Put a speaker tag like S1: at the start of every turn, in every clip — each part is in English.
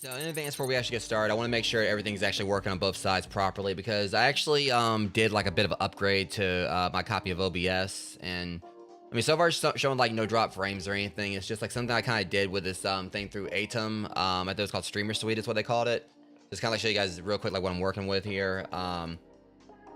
S1: So in advance before we actually get started, I want to make sure everything's actually working on both sides properly because I actually did like a bit of an upgrade to my copy of OBS, and I mean so far it's showing like no drop frames or anything. It's just like something I kind of did with this thing through Atom. I think it's called Streamer Suite is what they called it. Just kind of like show you guys real quick like what I'm working with here. I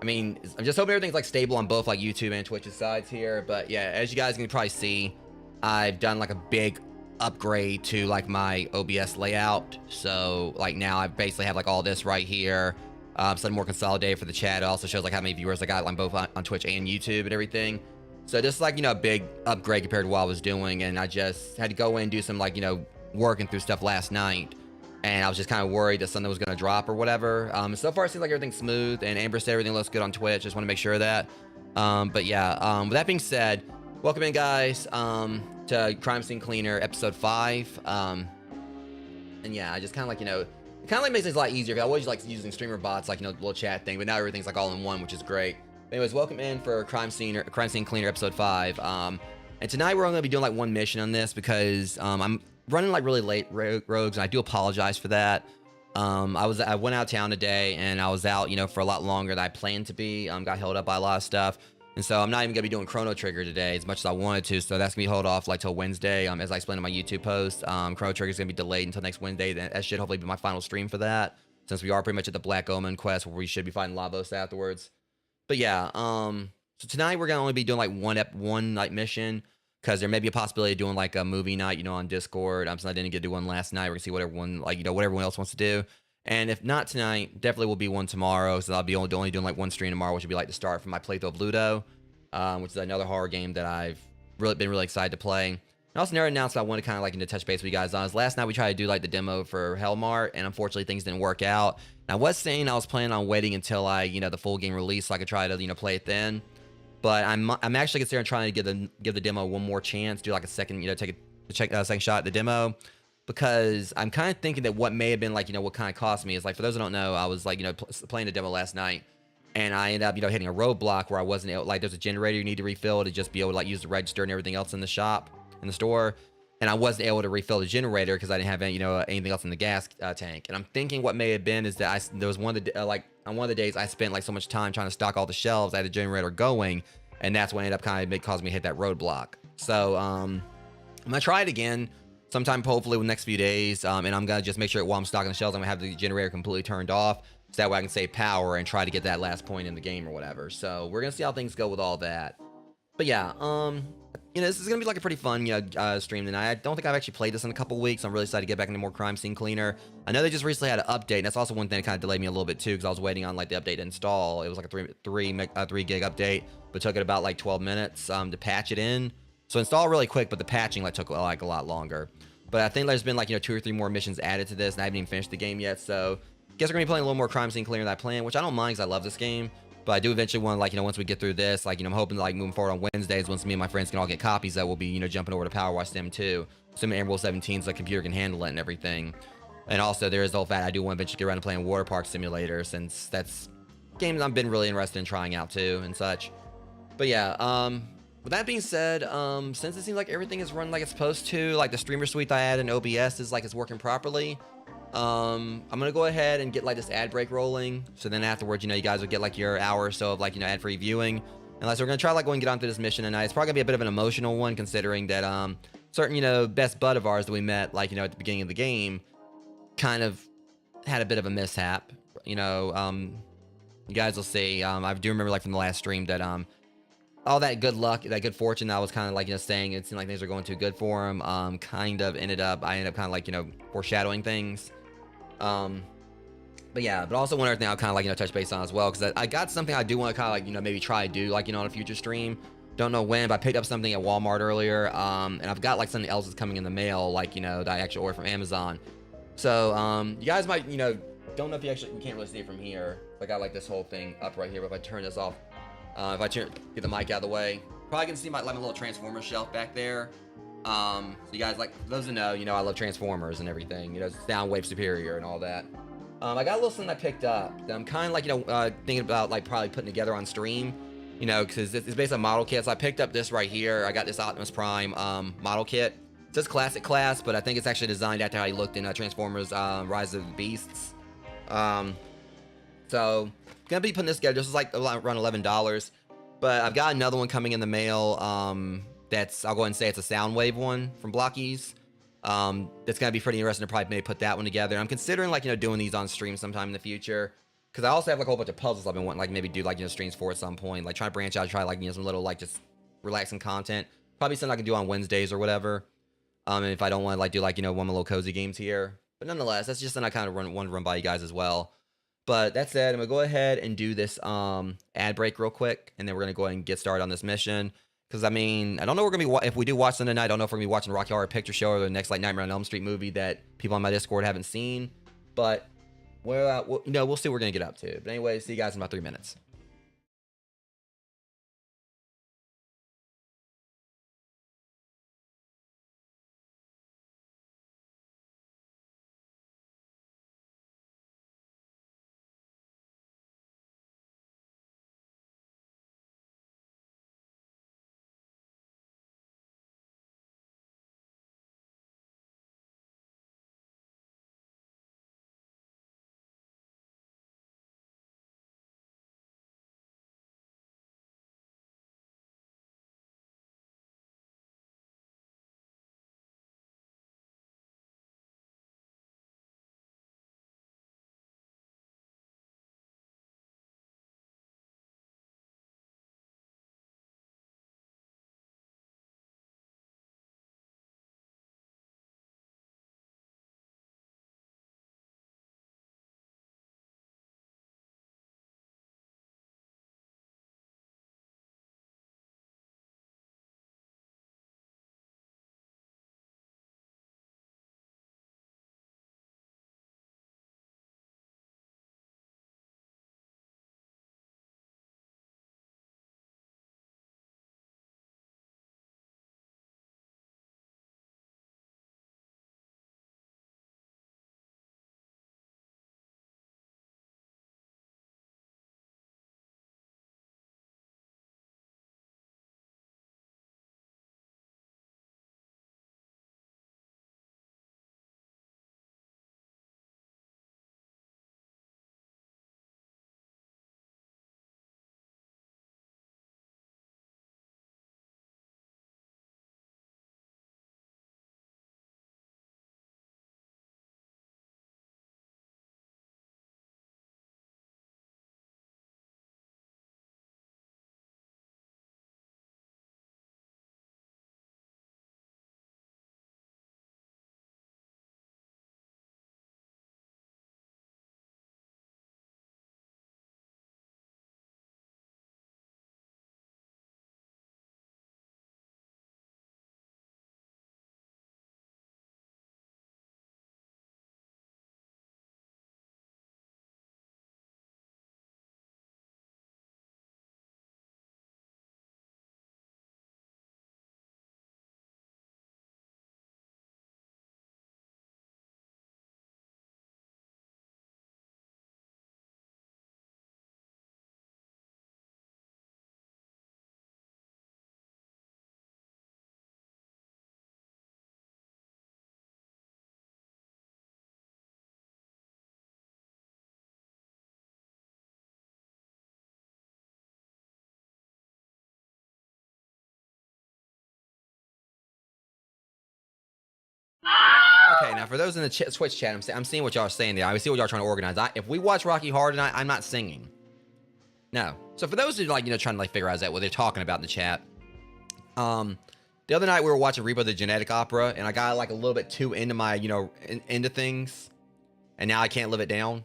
S1: mean, I'm just hoping everything's like stable on both like YouTube and Twitch's sides here. But yeah, as you guys can probably see, I've done like a big upgrade to like my OBS layout. So like now I basically have like all this right here. Something more consolidated for the chat. It also shows like how many viewers I got on both on Twitch and YouTube and everything. So just like, you know, a big upgrade compared to what I was doing. And I just had to go in and do some like, you know, working through stuff last night. And I was just kind of worried that something was going to drop or whatever. So far, it seems like everything's smooth. And Amber said everything looks good on Twitch. Just want to make sure of that. But yeah, with that being said, welcome in, guys, to Crime Scene Cleaner episode 5. And yeah, I just kind of like, you know, it kind of like makes things a lot easier. I always like using streamer bots, like, you know, little chat thing. But now everything's like all in one, which is great. But anyways, welcome in for Crime Scene Cleaner episode 5. And tonight we're only going to be doing like one mission on this because I'm running like really late, Rogues, and I do apologize for that. I went out of town today, and I was out, you know, for a lot longer than I planned to be. Got held up by a lot of stuff, and so I'm not even gonna be doing Chrono Trigger today as much as I wanted to. So that's gonna be held off like till Wednesday. As I explained in my YouTube post, Chrono Trigger is gonna be delayed until next Wednesday. That should hopefully be my final stream for that, since we are pretty much at the Black Omen quest where we should be fighting Lavos afterwards. But yeah, so tonight we're gonna only be doing like one night mission, because there may be a possibility of doing like a movie night, you know, on Discord. Since I didn't get to do one last night, we're gonna see what everyone, like, you know, what everyone else wants to do. And if not tonight, definitely will be one tomorrow. So I'll be only doing like one stream tomorrow, which will be like the start for my playthrough of Ludo, which is another horror game that I've been really excited to play. And also another announcement I want to kind of like touch base with you guys on is last night we tried to do like the demo for Hellmart, and unfortunately things didn't work out. And I was saying I was planning on waiting until the full game release so I could try to, you know, play it then. But I'm actually considering trying to give the demo one more chance, do like a second, you know, take a second shot at the demo, because I'm kind of thinking that what may have been like, you know, what kind of cost me is like, for those who don't know, I was like, you know, playing the demo last night, and I ended up, you know, hitting a roadblock where I wasn't able, like, there's a generator you need to refill to just be able to like use the register and everything else in the shop, in the store, and I wasn't able to refill the generator because I didn't have any, you know, anything else in the gas tank. And I'm thinking what may have been is that there was one of the on one of the days I spent like so much time trying to stock all the shelves, I had the generator going, and that's what ended up kind of causing me to hit that roadblock. So I'm gonna try it again sometime, hopefully in the next few days, and I'm gonna just make sure while I'm stocking the shelves, I'm gonna have the generator completely turned off, so that way I can save power and try to get that last point in the game or whatever. So we're gonna see how things go with all that. But yeah, you know, this is gonna be like a pretty fun, you know, stream tonight. I don't think I've actually played this in a couple weeks. I'm really excited to get back into more Crime Scene Cleaner. I know they just recently had an update, and that's also one thing that kind of delayed me a little bit too, because I was waiting on like the update to install. It was like a 3 gig update, but took it about like 12 minutes to patch it in. So install really quick, but the patching like took like a lot longer. But I think there's been like, you know, 2 or 3 more missions added to this, and I haven't even finished the game yet. So I guess we're gonna be playing a little more Crime Scene Cleaner than I planned, which I don't mind because I love this game. But I do eventually want to, like, you know, once we get through this, like, you know, I'm hoping to, like, moving forward on Wednesdays, once me and my friends can all get copies, that we'll be, you know, jumping over to Power Wash Sim 2. Assuming Emerald 17 so the computer can handle it and everything. And also, there is the whole fact I do want to eventually get around to playing Water Park Simulator, since that's games I've been really interested in trying out too and such. But yeah, with that being said, since it seems like everything is run like it's supposed to, like the streamer suite I added in OBS is like it's working properly, I'm gonna go ahead and get like this ad break rolling, so then afterwards, you know, you guys will get like your hour or so of like, you know, ad-free viewing. And so we're gonna try like go and get onto this mission tonight. It's probably gonna be a bit of an emotional one, considering that certain, you know, best bud of ours that we met, like, you know, at the beginning of the game, kind of had a bit of a mishap. You know, you guys will see. I do remember like from the last stream that all that good luck, that good fortune that I was kind of like, you know, saying it seemed like things were going too good for him, I ended up kind of like, you know, foreshadowing things. But yeah, but also one other thing I'll kind of like, you know, touch base on as well, because I got something I do want to kind of like, you know, maybe try to do, like, you know, on a future stream. Don't know when, but I picked up something at Walmart earlier, and I've got like something else that's coming in the mail, like, you know, that I actually ordered from Amazon. So you guys might, you know, don't know if you can't really see it from here. I got like this whole thing up right here, but if I turn this off, if I get the mic out of the way, probably can see my like a little Transformers shelf back there. So you guys, like, for those who know, you know, I love Transformers and everything, you know, Soundwave Superior and all that. I got a little something I picked up that I'm kind of like, you know, thinking about like probably putting together on stream, you know, because it's based on model kits. So I picked up this right here. I got this Optimus Prime model kit. It says classic class, but I think it's actually designed after how he looked in Transformers Rise of the Beasts. So gonna be putting this together. This is like around $11, but I've got another one coming in the mail. That's, I'll go ahead and say it's a Soundwave one from Blockies. That's gonna be pretty interesting to probably maybe put that one together. I'm considering like, you know, doing these on stream sometime in the future, because I also have like a whole bunch of puzzles I've been wanting, like maybe do like, you know, streams for at some point, like try to branch out, try like, you know, some little like just relaxing content, probably something I can do on Wednesdays or whatever. And if I don't want to like do like, you know, one of my little cozy games here, but nonetheless, that's just something I kind of want to run by you guys as well. But that said, I'm gonna go ahead and do this ad break real quick, and then we're gonna go ahead and get started on this mission. Because I mean, I don't know we're gonna be if we do watch Sunday night. I don't know if we're gonna be watching Rocky Horror Picture Show or the next like Nightmare on Elm Street movie that people on my Discord haven't seen. But we'll you know, we'll see what we're gonna get up to. But anyway, see you guys in about 3 minutes. Okay, now for those in the Twitch chat, I'm seeing what y'all are saying there. I see what y'all are trying to organize. If we watch Rocky Horror tonight, I'm not singing. No. So for those who like, you know, trying to like figure out what they're talking about in the chat, the other night we were watching Repo the Genetic Opera, and I got like a little bit too into my, you know, into things, and now I can't live it down.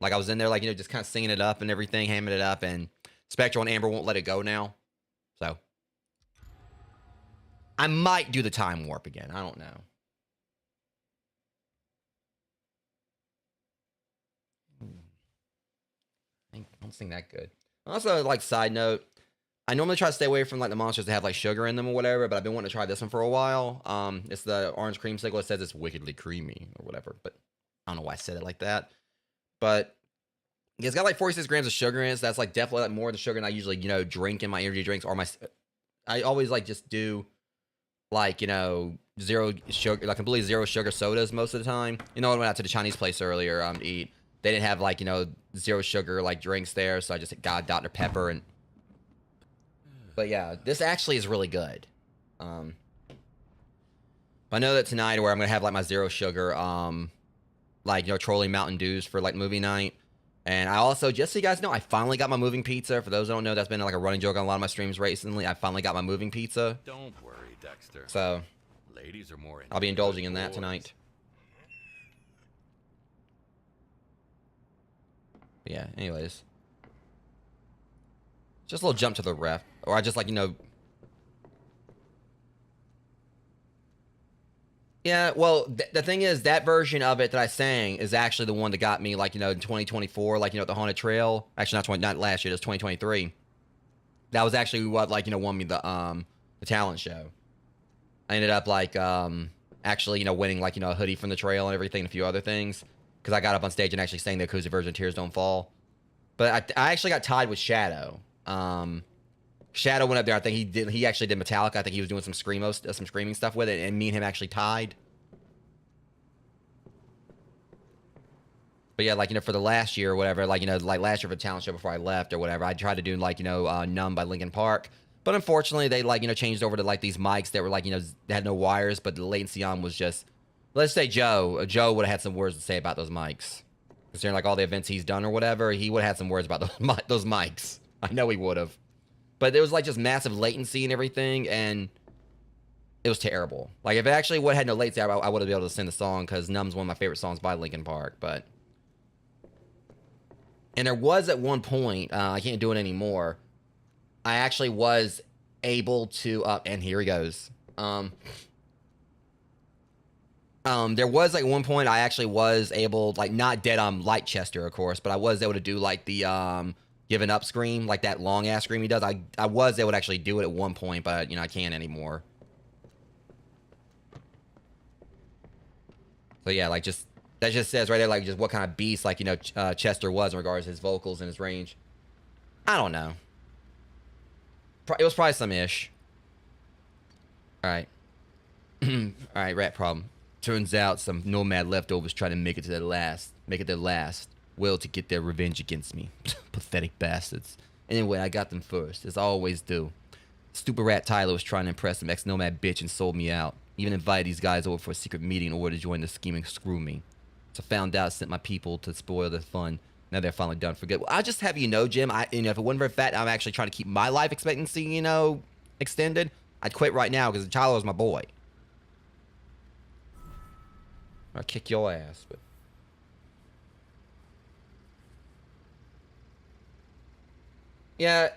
S1: Like I was in there, like, you know, just kind of singing it up and everything, hamming it up, and Spectral and Amber won't let it go now. So I might do the time warp again. I don't know. I don't sing that good. Also, like, side note, I normally try to stay away from like the monsters that have like sugar in them or whatever, but I've been wanting to try this one for a while. It's the orange creamsicle. It says it's wickedly creamy or whatever, but I don't know why I said it like that. But it's got like 46 grams of sugar in it, so that's like definitely like more than sugar than I usually, drink in my energy drinks or my. I always like just do like, zero sugar, like completely zero sugar sodas most of the time. You know, I went out to the Chinese place earlier to eat. They didn't have like, you know, zero sugar like drinks there, so I just got Dr. Pepper and. But yeah, this actually is really good. I know that tonight, where I'm gonna have like my zero sugar, like, you know, trolling Mountain Dews for like movie night. And I also, just so you guys know, I finally got my moving pizza. For those who don't know, that's been like a running joke on a lot of my streams recently. I finally got my moving pizza.
S2: Don't worry, Dexter.
S1: So,
S2: ladies are more
S1: I'll be indulging in that tonight. But yeah, anyways. Just a little jump to the ref. Or I just like, you know. Yeah, well, the thing is, that version of it that I sang is actually the one that got me, like, you know, in 2024, like, you know, the Haunted Trail. Actually, not last year, it was 2023. That was actually what, like, you know, won me the talent show. I ended up, like, actually, you know, winning, like, you know, a hoodie from the trail and everything and a few other things. Because I got up on stage and actually sang the acoustic version of Tears Don't Fall. But I actually got tied with Shadow. Shadow went up there. I think he actually did Metallica. I think he was doing some screaming stuff with it, and me and him actually tied. But yeah, like, you know, for the last year or whatever, like, you know, like last year for the talent show before I left or whatever, I tried to do, like, you know, Numb by Linkin Park. But unfortunately, they, like, you know, changed over to, like, these mics that were, like, you know, they had no wires, but the latency on was just, let's say Joe would have had some words to say about those mics. Considering, like, all the events he's done or whatever, he would have had some words about those mics. I know he would have. But there was, like, just massive latency and everything, and it was terrible. Like, if it actually would have had no latency, I would have been able to sing the song, because Numb's one of my favorite songs by Linkin Park, but... And there was at one point, I can't do it anymore, I actually was able to, and here he goes. There was, like, one point I actually was able, like, not dead on Lightchester, of course, but I was able to do, like, the, giving up scream, like that long ass scream he does. I was able to actually do it at one point, but you know, I can't anymore. So yeah, like, just that just says right there, like, just what kind of beast, like, you know, Chester was in regards to his vocals and his range. I don't know. It was probably some ish. All right. All right, rat problem. Turns out some nomad leftovers trying to make it their last will to get their revenge against me. Pathetic bastards. Anyway, I got them first, as I always do. Stupid rat Tyler was trying to impress some ex-nomad bitch and sold me out. Even invited these guys over for a secret meeting in order to join the scheme and screw me. So found out, sent my people to spoil their fun. Now they're finally done for good. Well, I'll just have you know, Jim, you know, if it wasn't for the fact I'm actually trying to keep my life expectancy, you know, extended, I'd quit right now because Tyler was my boy. I'll kick your ass, but... Yeah,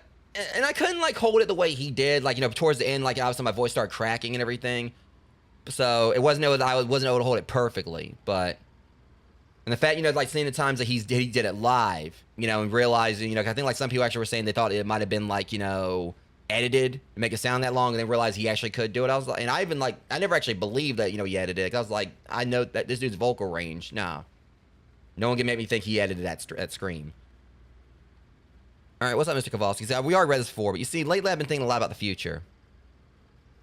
S1: and I couldn't, like, hold it the way he did. Like, you know, towards the end, like, obviously my voice started cracking and everything. So I wasn't able to hold it perfectly, but... And the fact, you know, like, seeing the times that he did it live, you know, and realizing, you know, I think, like, some people actually were saying they thought it might have been, like, you know, edited to make it sound that long, and then realized he actually could do it. I was like, and I even, like, I never actually believed that, you know, he edited it. 'Cause I was like, I know that this dude's vocal range. Nah. No one can make me think he edited that scream. All right, what's up, Mr. Kowalski? So we already read this before, but you see, lately I've been thinking a lot about the future.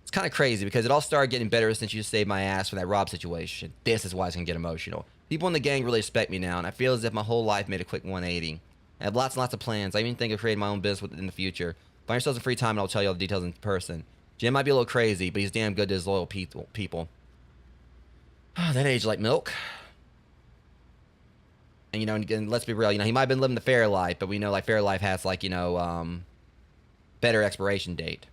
S1: It's kind of crazy because it all started getting better since you saved my ass from that Rob situation. This is why it's going to get emotional. People in the gang really respect me now, and I feel as if my whole life made a quick 180. I have lots and lots of plans. I even think of creating my own business in the future. Find yourselves some free time and I'll tell you all the details in person. Jim might be a little crazy, but he's damn good to his loyal people. That age like milk. And, you know, and let's be real, you know, he might have been living the fair life, but we know, like, fair life has, like, you know, better expiration date.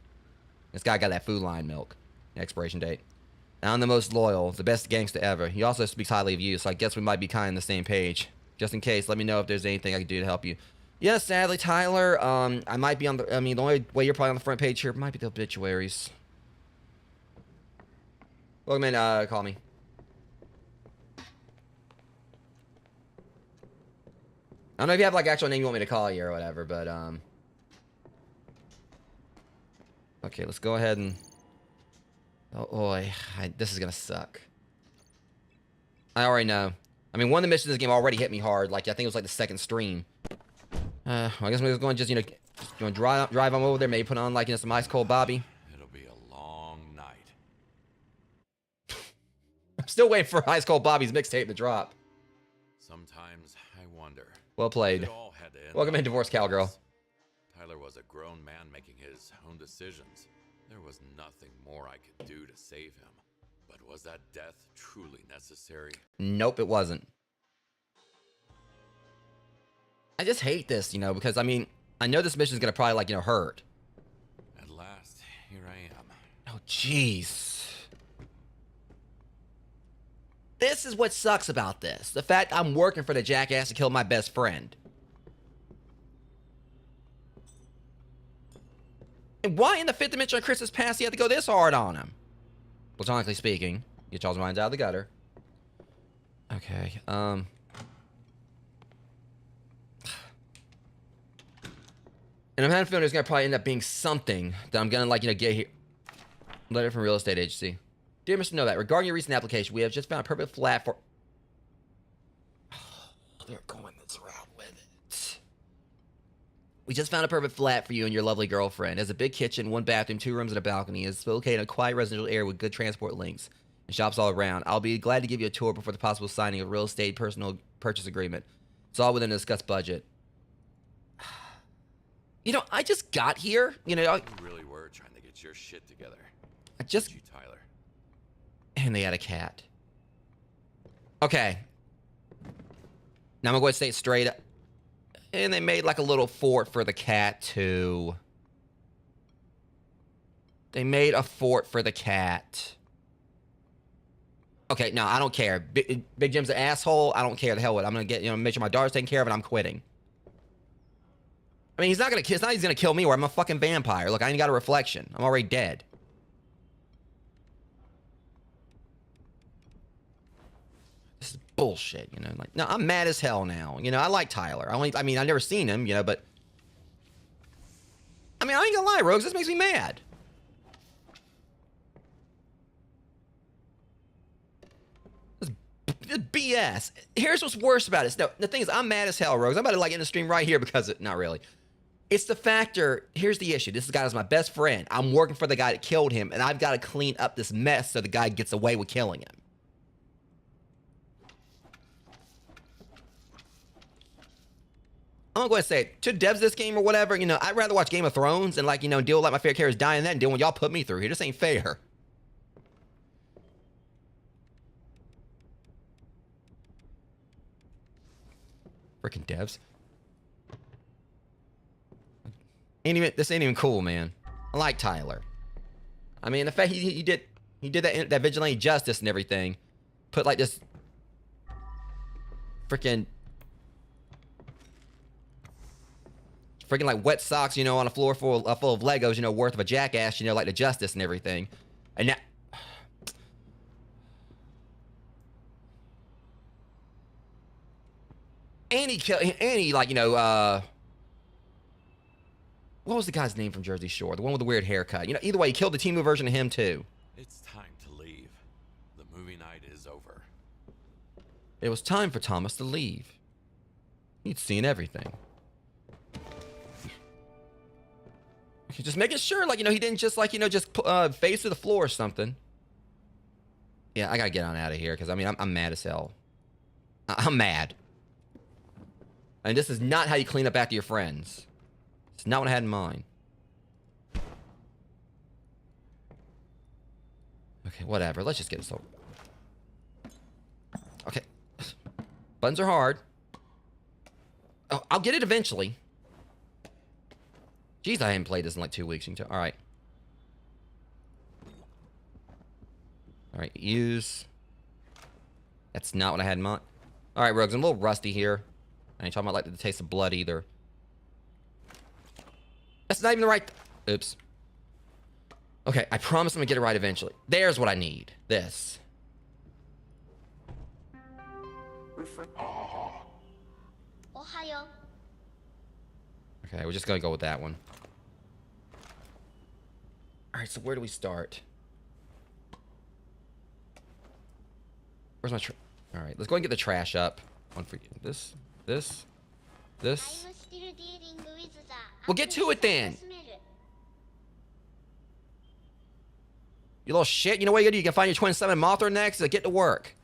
S1: This guy got that Food Line milk expiration date. And I'm the most loyal, the best gangster ever. He also speaks highly of you, so I guess we might be kind of on the same page. Just in case, let me know if there's anything I can do to help you. Yeah, sadly, Tyler, I might be on the, I mean, the only way you're probably on the front page here might be the obituaries. Welcome in, call me. I don't know if you have, like, actual name you want me to call you or whatever, but, okay, let's go ahead and... Oh, boy. This is gonna suck. I already know. I mean, one of the missions in this game already hit me hard. Like, I think it was, like, the second stream. Well, I guess we're going to just, you know, drive on over there, maybe put on, like, you know, some ice cold Bobby.
S2: It'll be a long night.
S1: I'm still waiting for Ice Cold Bobby's mixtape to drop.
S2: Sometimes I wonder.
S1: Well played.
S2: It all had to end
S1: Welcome in,
S2: like
S1: Divorced
S2: this.
S1: Cowgirl.
S2: Tyler was a grown man making his own decisions. There was nothing more I could do to save him. But was that death truly necessary?
S1: Nope, it wasn't. I just hate this, you know, because, I mean, I know this mission's gonna probably, like, you know, hurt.
S2: At last, here I am.
S1: Oh, jeez. This is what sucks about this. The fact I'm working for the jackass to kill my best friend. And why in the fifth dimension of Chris's past you have to go this hard on him? Platonically speaking, get y'all's minds out of the gutter. Okay, And I'm having a feeling there's gonna probably end up being something that I'm gonna, like, you know, get here. Letter from real estate agency. Dear Mr. Novak, regarding your recent application, we have just found a perfect flat for... Oh, they're going this route with it. We just found a perfect flat for you and your lovely girlfriend. It has a big kitchen, 1 bathroom, 2 rooms, and a balcony. It's located in a quiet residential area with good transport links and shops all around. I'll be glad to give you a tour before the possible signing of a real estate personal purchase agreement. It's all within a discussed budget. You know, I just got here. You know,
S2: You really were trying to get your shit together.
S1: I just...
S2: Did you, Tyler?
S1: And they had a cat. Okay. Now I'm gonna go ahead and say it straight up. And they made like a little fort for the cat too. They made a fort for the cat. Okay, no, I don't care. Big Jim's an asshole. I don't care the hell with it. I'm gonna get, you know, make sure my daughter's taken care of and I'm quitting. I mean, he's not gonna kill me or I'm a fucking vampire. Look, I ain't got a reflection. I'm already dead. Bullshit, you know, like, no, I'm mad as hell now. You know, I like Tyler. I mean, I've never seen him, you know, but I mean, I ain't gonna lie, Rogues, this makes me mad. This BS. Here's what's worse about it. No, the thing is, I'm mad as hell, Rogues. I'm about to, like, end the stream right here because not really. It's the factor, here's the issue. This guy is my best friend. I'm working for the guy that killed him, and I've got to clean up this mess so the guy gets away with killing him. I'm gonna go ahead and say it. To devs this game or whatever, you know, I'd rather watch Game of Thrones and, like, you know, deal with, like, my favorite characters dying than that and deal with what y'all put me through here. This ain't fair. Freaking devs. This ain't even cool, man. I like Tyler. I mean, the fact he did that vigilante justice and everything. Put, like, this freaking like wet socks, you know, on a floor full of Legos, you know, worth of a jackass, you know, like the justice and everything. And now, and he like, you know, what was the guy's name from Jersey Shore? The one with the weird haircut. You know, either way, he killed the Temu version of him too.
S2: It's time to leave. The movie night is over.
S1: It was time for Thomas to leave. He'd seen everything. Just making sure, like, you know, he didn't just, like, you know, just face to the floor or something. Yeah, I gotta get on out of here because, I mean, I'm mad as hell. I'm mad. And this is not how you clean up after your friends. It's not what I had in mind. Okay, whatever. Let's just get this over. Okay. Buttons are hard. Oh, I'll get it eventually. Jeez, I haven't played this in like 2 weeks. All right. All right, use. That's not what I had in mind. All right, Rogues, I'm a little rusty here. I ain't talking about like the taste of blood either. That's not even the right... Oops. Okay, I promise I'm gonna get it right eventually. There's what I need. This. Okay, we're just gonna go with that one. Alright, so where do we start? Where's my Alright, let's go and get the trash up. One for you. This. We'll get to it then. You little shit. You know what you gotta do? You can find your twin summon Mothra next. So get to work.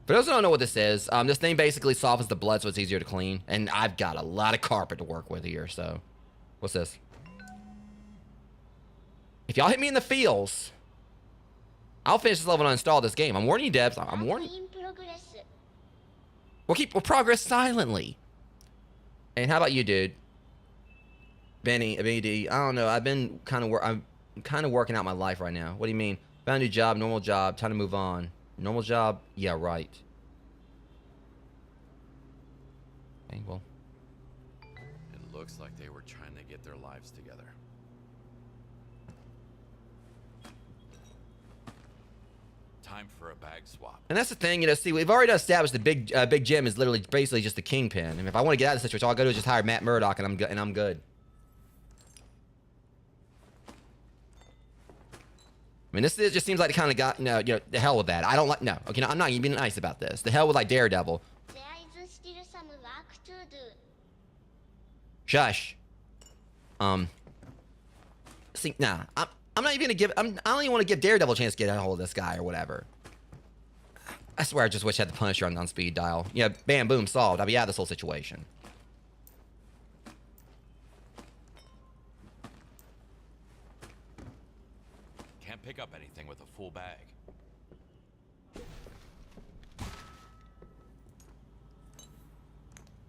S1: For those who don't know what this is, this thing basically softens the blood so it's easier to clean. And I've got a lot of carpet to work with here, so. What's this? If y'all hit me in the feels, I'll finish this level and uninstall this game. I'm warning you, devs. I'm warning you. We'll progress silently. And how about you, dude? Benny, BD. I don't know. I'm kind of working out my life right now. What do you mean? Found a new job, normal job, time to move on. Normal job? Yeah, right. Okay, well.
S2: It looks like they were trying to get their lives together. Time for a bag swap.
S1: And that's the thing, you know, see, we've already established the Big Jim is literally basically just the Kingpin. And if I want to get out of this situation, all I gotta do is just hire Matt Murdock and I'm good. I mean, this just seems like the kind of guy, no, you know, the hell with that. I don't like, no. Okay, no, I'm not even being nice about this. The hell with, like, Daredevil.
S3: There is still some work to do.
S1: Shush. See, nah, I'm not even gonna give, I don't even want to give Daredevil a chance to get a hold of this guy or whatever. I swear I just wish I had the Punisher on speed dial. Yeah, bam, boom, solved. I'll be out of this whole situation.
S2: Can't pick up anything with a full bag.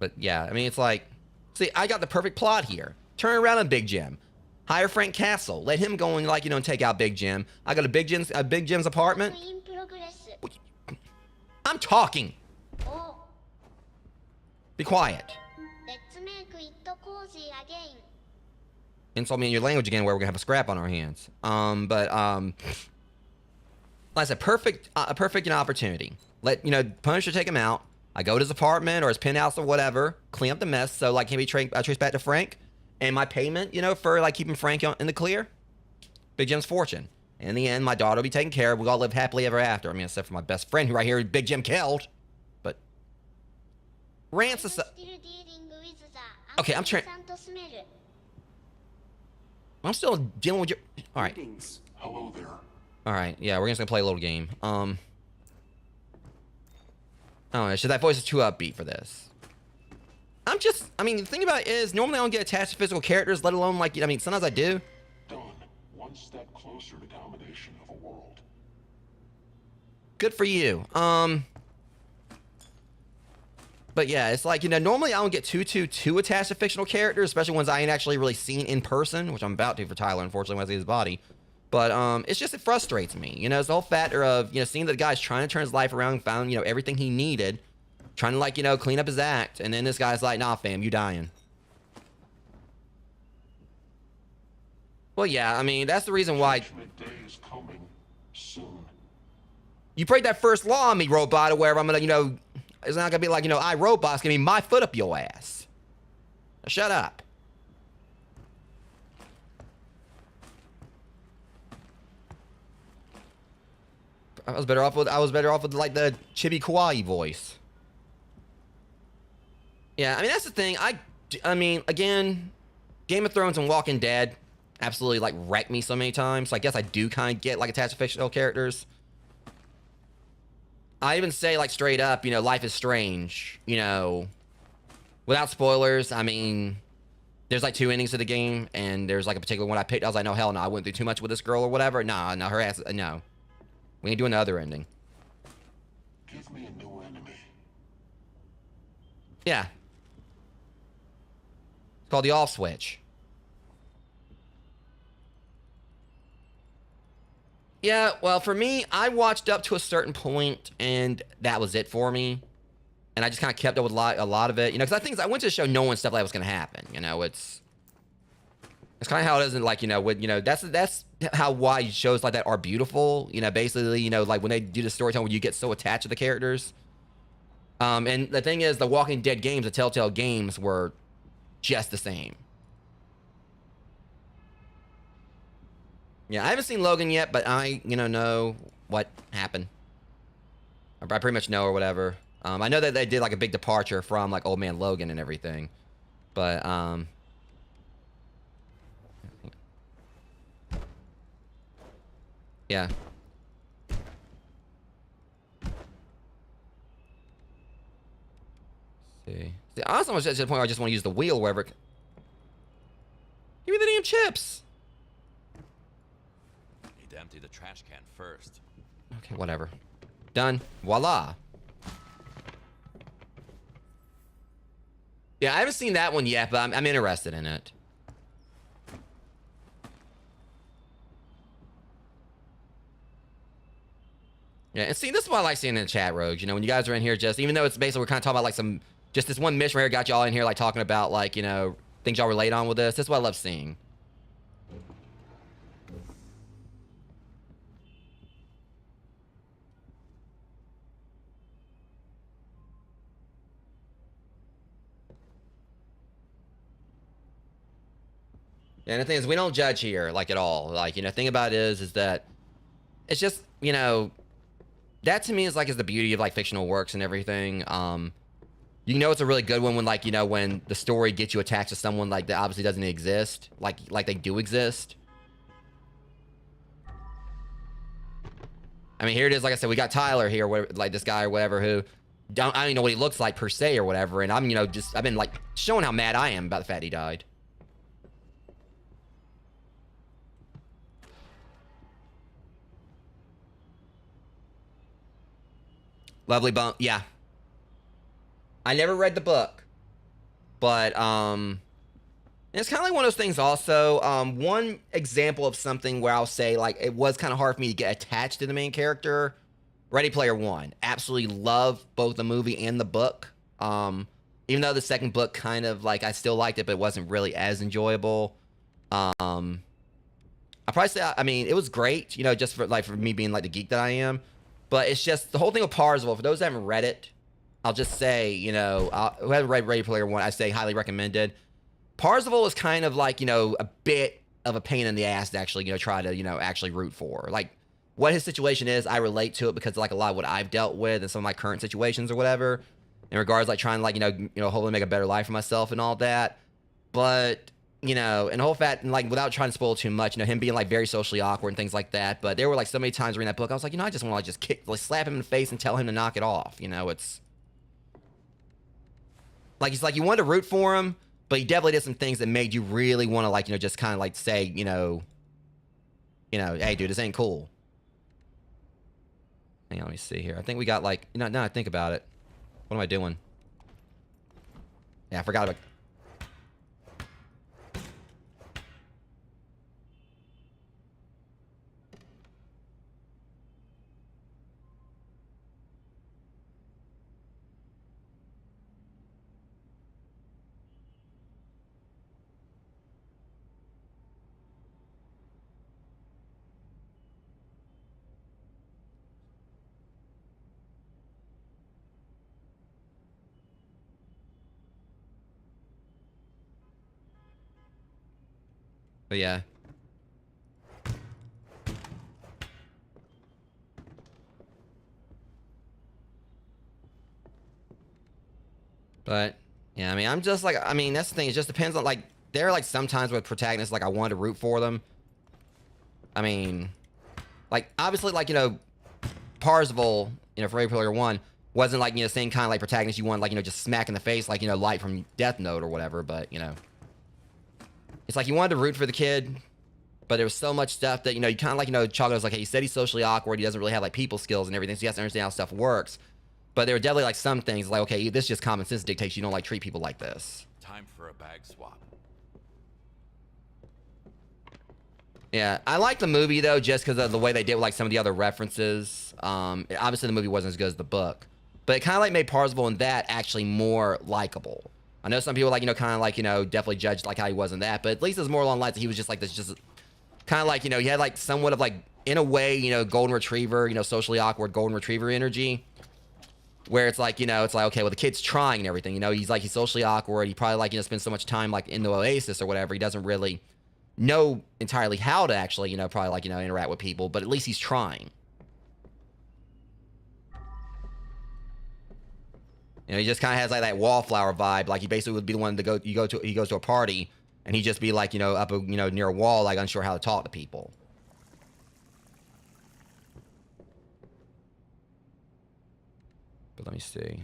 S1: But yeah, I mean, it's like, see, I got the perfect plot here. Turn around on Big Jim. Hire Frank Castle. Let him go and, like, you know, take out Big Jim. I got a Big Jim's apartment.
S3: In progress.
S1: I'm talking.
S3: Oh,
S1: Be quiet.
S3: let's make it cozy again.
S1: Insult me in your language again, where we're gonna have a scrap on our hands. Like I said, a perfect opportunity. Let, you know, Punisher take him out. I go to his apartment or his penthouse or whatever, clean up the mess. So, like, can be traced back to Frank, and my payment, you know, for like keeping Frank in the clear, Big Jim's fortune. And in the end, my daughter will be taken care of. We all live happily ever after. I mean, except for my best friend who right here, Big Jim killed. But rants aside. Okay, I'm trying. I'm still dealing with your. All right.
S4: Hello there.
S1: All right. Yeah, we're just gonna play a little game. I don't know. Should that voice is too upbeat for this? I mean, the thing about it is, normally I don't get attached to physical characters, let alone, like, I mean, sometimes I do.
S4: Done. One step closer to domination of a world.
S1: Good for you. But yeah, it's like, you know, normally I don't get too attached to fictional characters, especially ones I ain't actually really seen in person, which I'm about to for Tyler, unfortunately, when I see his body. But it's just, it frustrates me. You know, it's the whole factor of, you know, seeing that the guy's trying to turn his life around, found, you know, everything he needed, trying to, like, you know, clean up his act, and then this guy's like, nah, fam, you dying. Well, yeah, I mean, that's the reason why.
S4: Judgment Day is coming soon.
S1: You break that first law on me, robot, or wherever I'm gonna, you know, it's not gonna be like, you know, iRobot's gonna be my foot up your ass. Now shut up. I was better off with like the Chibi Kawaii voice. Yeah, I mean, that's the thing. I mean, again, Game of Thrones and Walking Dead absolutely, like, wrecked me so many times. So I guess I do kind of get, like, attached to fictional characters. I even say, like, straight up, you know, Life is Strange, you know, without spoilers. I mean, there's like 2 endings to the game, and there's like a particular one I picked. I was like, no, hell no, I wouldn't do too much with this girl or whatever. Nah, no, her ass, no. We ain't doing the other ending.
S4: Give me a new enemy.
S1: Yeah. It's called the off switch. Yeah, well, for me, I watched up to a certain point, and that was it for me. And I just kind of kept up with a lot of it, you know, because I went to the show knowing stuff like that was going to happen, you know. It's kind of how it isn't, like, you know, with, you know, that's how why shows like that are beautiful, you know, basically, you know, like when they do the storytelling where you get so attached to the characters. And the thing is, the Walking Dead games, the Telltale games, were just the same. Yeah, I haven't seen Logan yet, but I, know what happened. I pretty much know or whatever. I know that they did like a big departure from like Old Man Logan and everything, but yeah. See, I also was at the point where I just want to use the wheel wherever. Give me the damn chips.
S2: Need to empty the trash can first.
S1: Okay, whatever. Done. Voila. Yeah, I haven't seen that one yet, but I'm interested in it. Yeah, and see, this is what I like seeing in the chat, Rogues. You know, when you guys are in here, just even though it's basically we're kind of talking about like just this one mission right here got y'all in here, like talking about like things y'all relate on with this. That's what I love seeing. And the thing is, we don't judge here, like, at all. Like, the thing about it is that it's just, that to me is the beauty of, like, fictional works and everything. It's a really good one when, like, when the story gets you attached to someone, like, that obviously doesn't exist. Like they do exist. I mean, here it is, like I said, we got Tyler here, like, this guy or whatever, who, I don't even know what he looks like, per se, or whatever, and I'm, I've been, like, showing how mad I am about the fact he died. Lovely bump. Yeah. I never read the book. But, it's kind of like one of those things also. One example of something where I'll say, like, it was kind of hard for me to get attached to the main character. Ready Player One. Absolutely love both the movie and the book. Even though the second book kind of, like, I still liked it, but it wasn't really as enjoyable. I probably say, I mean, it was great, just for me being, like, the geek that I am. But it's just the whole thing with Parzival. For those that haven't read it, I'll just say, who haven't read Ready Player One, I say highly recommended. Parzival is kind of like, a bit of a pain in the ass to actually, try to, actually root for. Like, what his situation is, I relate to it because, like, a lot of what I've dealt with and some of my current situations or whatever, in regards, like, trying to, like, hopefully make a better life for myself and all that. But, and the whole fact, and, like, without trying to spoil too much, him being, like, very socially awkward and things like that. But there were, like, so many times reading that book, I was like, I just want to, like, just slap him in the face and tell him to knock it off. It's like, it's like you wanted to root for him, but he definitely did some things that made you really want to, like, just kind of, like, say, hey, dude, this ain't cool. Hang on, let me see here. I think we got, like, now I think about it. What am I doing? Yeah, I forgot about. But yeah. But yeah, I mean, I'm just like, I mean, that's the thing. It just depends on, like, there are, like, sometimes with protagonists, like, I wanted to root for them. I mean, like, obviously, like, Parzival, for Ready Player One, wasn't, like, same kind of, like, protagonist you want, like, just smack in the face, like, Light from Death Note or whatever. But, it's like you wanted to root for the kid, but there was so much stuff that, you kind of, like, Chago's like, hey, he said he's socially awkward. He doesn't really have, like, people skills and everything, so he has to understand how stuff works. But there were definitely, like, some things, like, okay, this just common sense dictates you don't, like, treat people like this.
S2: Time for a bag swap.
S1: Yeah, I like the movie, though, just because of the way they did with, like, some of the other references. Obviously, the movie wasn't as good as the book. But it kind of, like, made Parzival in that actually more likable. I know some people, like, kind of, like, definitely judged, like, how he was in that. But at least it was more along the lines that he was just, like, this just kind of, like, he had, like, somewhat of, like, in a way, golden retriever, socially awkward golden retriever energy. Where it's like, it's like, okay, well, the kid's trying and everything, he's socially awkward. He probably, like, spends so much time, like, in the Oasis or whatever. He doesn't really know entirely how to actually, you know, probably like, you know, interact with people, but at least he's trying. You know, he just kind of has like that wallflower vibe. Like he basically would be the one to he goes to a party and he'd just be like, you know, up, you know, near a wall, like unsure how to talk to people. But let me see.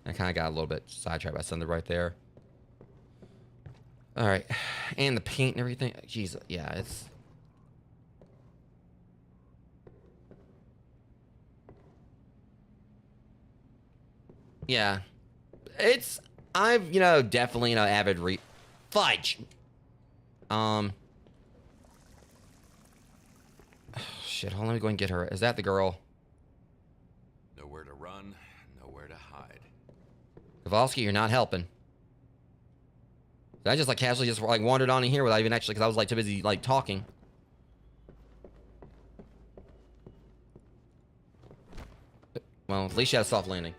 S1: I kind of got a little bit sidetracked by something right there. All right. And the paint and everything. Jeez, yeah, it's... Yeah. It's... I've, you know, definitely, you know, avid Fudge! Shit, hold on, let me go and get her. Is that the girl?
S2: Nowhere to run, nowhere to hide.
S1: Kowalski, you're not helping. I just like casually just like wandered on in here without even actually, because I was like too busy like talking. Well, at least she had a soft landing.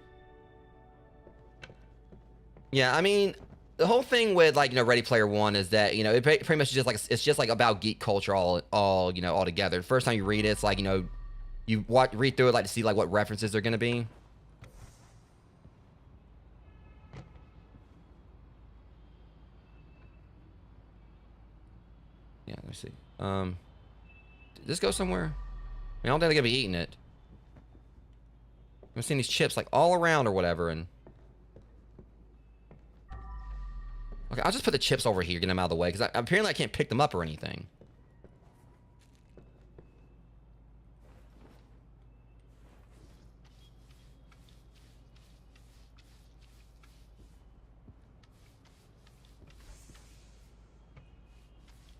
S1: Yeah, I mean, the whole thing with like, you know, Ready Player One is that, you know, it pretty much just like, it's just like about geek culture all you know, all together. The first time you read it, it's like, you know, you read through it like to see like what references they're gonna be. Yeah, let me see. Did this go somewhere? I mean, I don't think they're gonna be eating it. I'm seeing these chips like all around or whatever, and okay, I'll just put the chips over here, get them out of the way, because apparently I can't pick them up or anything.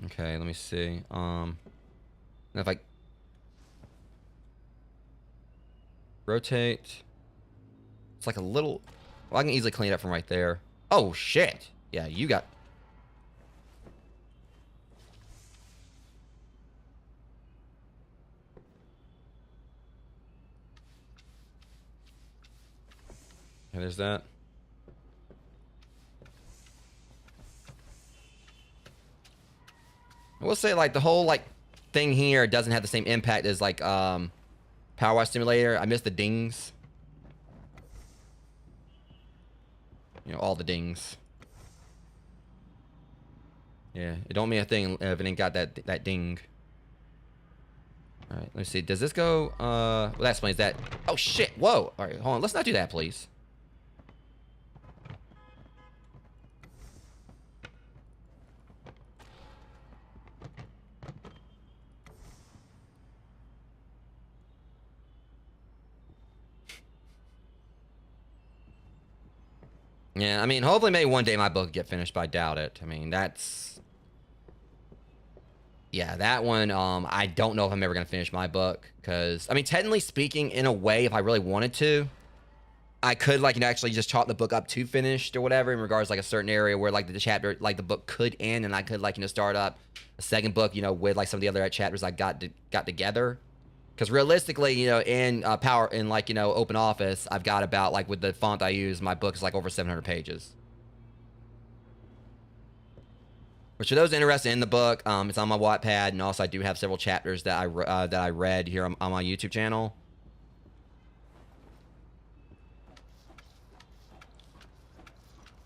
S1: Okay, let me see. If I rotate, it's like a little. Well, I can easily clean it up from right there. Oh shit! Yeah, you got. Yeah, there's that. I will say, like, the whole, like, thing here doesn't have the same impact as, like, Power Wash Simulator. I miss the dings. You know, all the dings. Yeah, it don't mean a thing if it ain't got that ding. Alright, let's see. Does this go, well, that explains that. Oh, shit! Whoa! Alright, hold on. Let's not do that, please. Yeah, I mean, hopefully maybe one day my book will get finished, but I doubt it. I mean, that's... Yeah, that one, I don't know if I'm ever going to finish my book, because... I mean, technically speaking, in a way, if I really wanted to, I could, like, you know, actually just chalk the book up to finished or whatever, in regards to, like, a certain area where, like, the chapter, like, the book could end, and I could, like, you know, start up a second book, you know, with, like, some of the other chapters I got together. Because realistically, you know, in like, you know, Open Office, I've got about, like, with the font I use, my book is, like, over 700 pages. Which, for those interested in the book, it's on my Wattpad, and also I do have several chapters that I read here on my YouTube channel.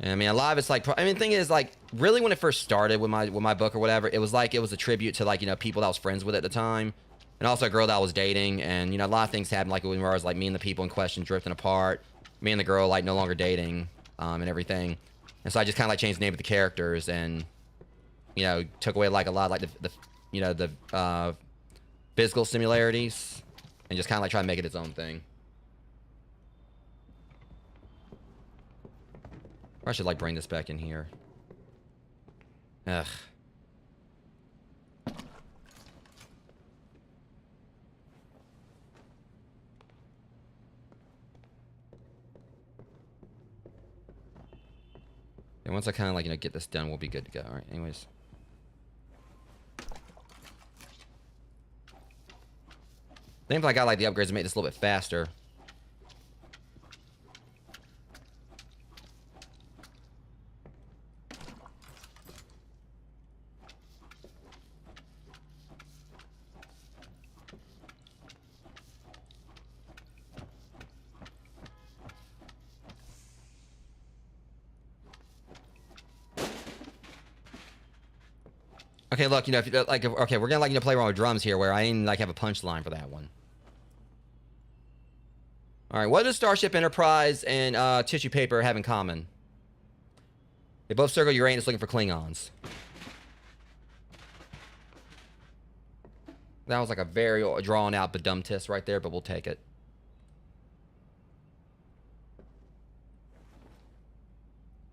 S1: And, I mean, a lot of it's, like, I mean, the thing is, like, really when it first started with my book or whatever, it was, like, it was a tribute to, like, you know, people that I was friends with at the time. And also a girl that I was dating, and, you know, a lot of things happened, like, when I was, like, me and the people in question drifting apart, me and the girl, like, no longer dating, and everything. And so I just kind of, like, changed the name of the characters, and, you know, took away, like, a lot of, like, the you know, the, physical similarities, and just kind of, like, try to make it its own thing. Or I should, like, bring this back in here. Ugh. And once I kind of, like, you know, get this done, we'll be good to go. All right, anyways. think if I got like the upgrades to make this a little bit faster. Okay, look, you know, if you like, okay, we're gonna like, you know, play around with drums here, where I didn't like have a punchline for that one. All right, what does Starship Enterprise and Tissue Paper have in common? They both circle Uranus looking for Klingons. That was like a very drawn out but dumb test right there, but we'll take it.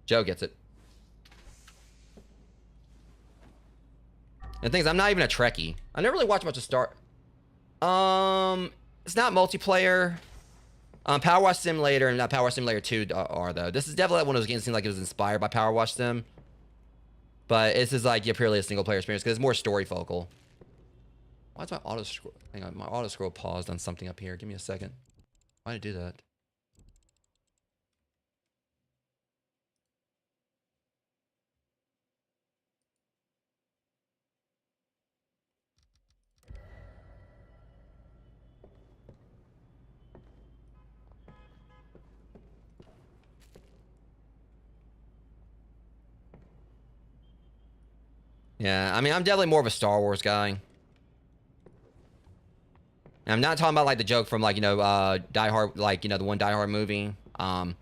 S1: Joe gets it. And the thing is, I'm not even a Trekkie. I never really watched much of Star. It's not multiplayer. Power Wash Simulator and Power Wash Simulator 2 are though. This is definitely one of those games that seemed like it was inspired by Power Wash Sim. But this is like, yeah, purely a single player experience because it's more story focal. Why is my auto scroll? Hang on, my auto scroll paused on something up here. Give me a second. Why did it do that? Yeah, I mean, I'm definitely more of a Star Wars guy. And I'm not talking about like the joke from like, you know, Die Hard, like, you know, the one Die Hard movie. Well,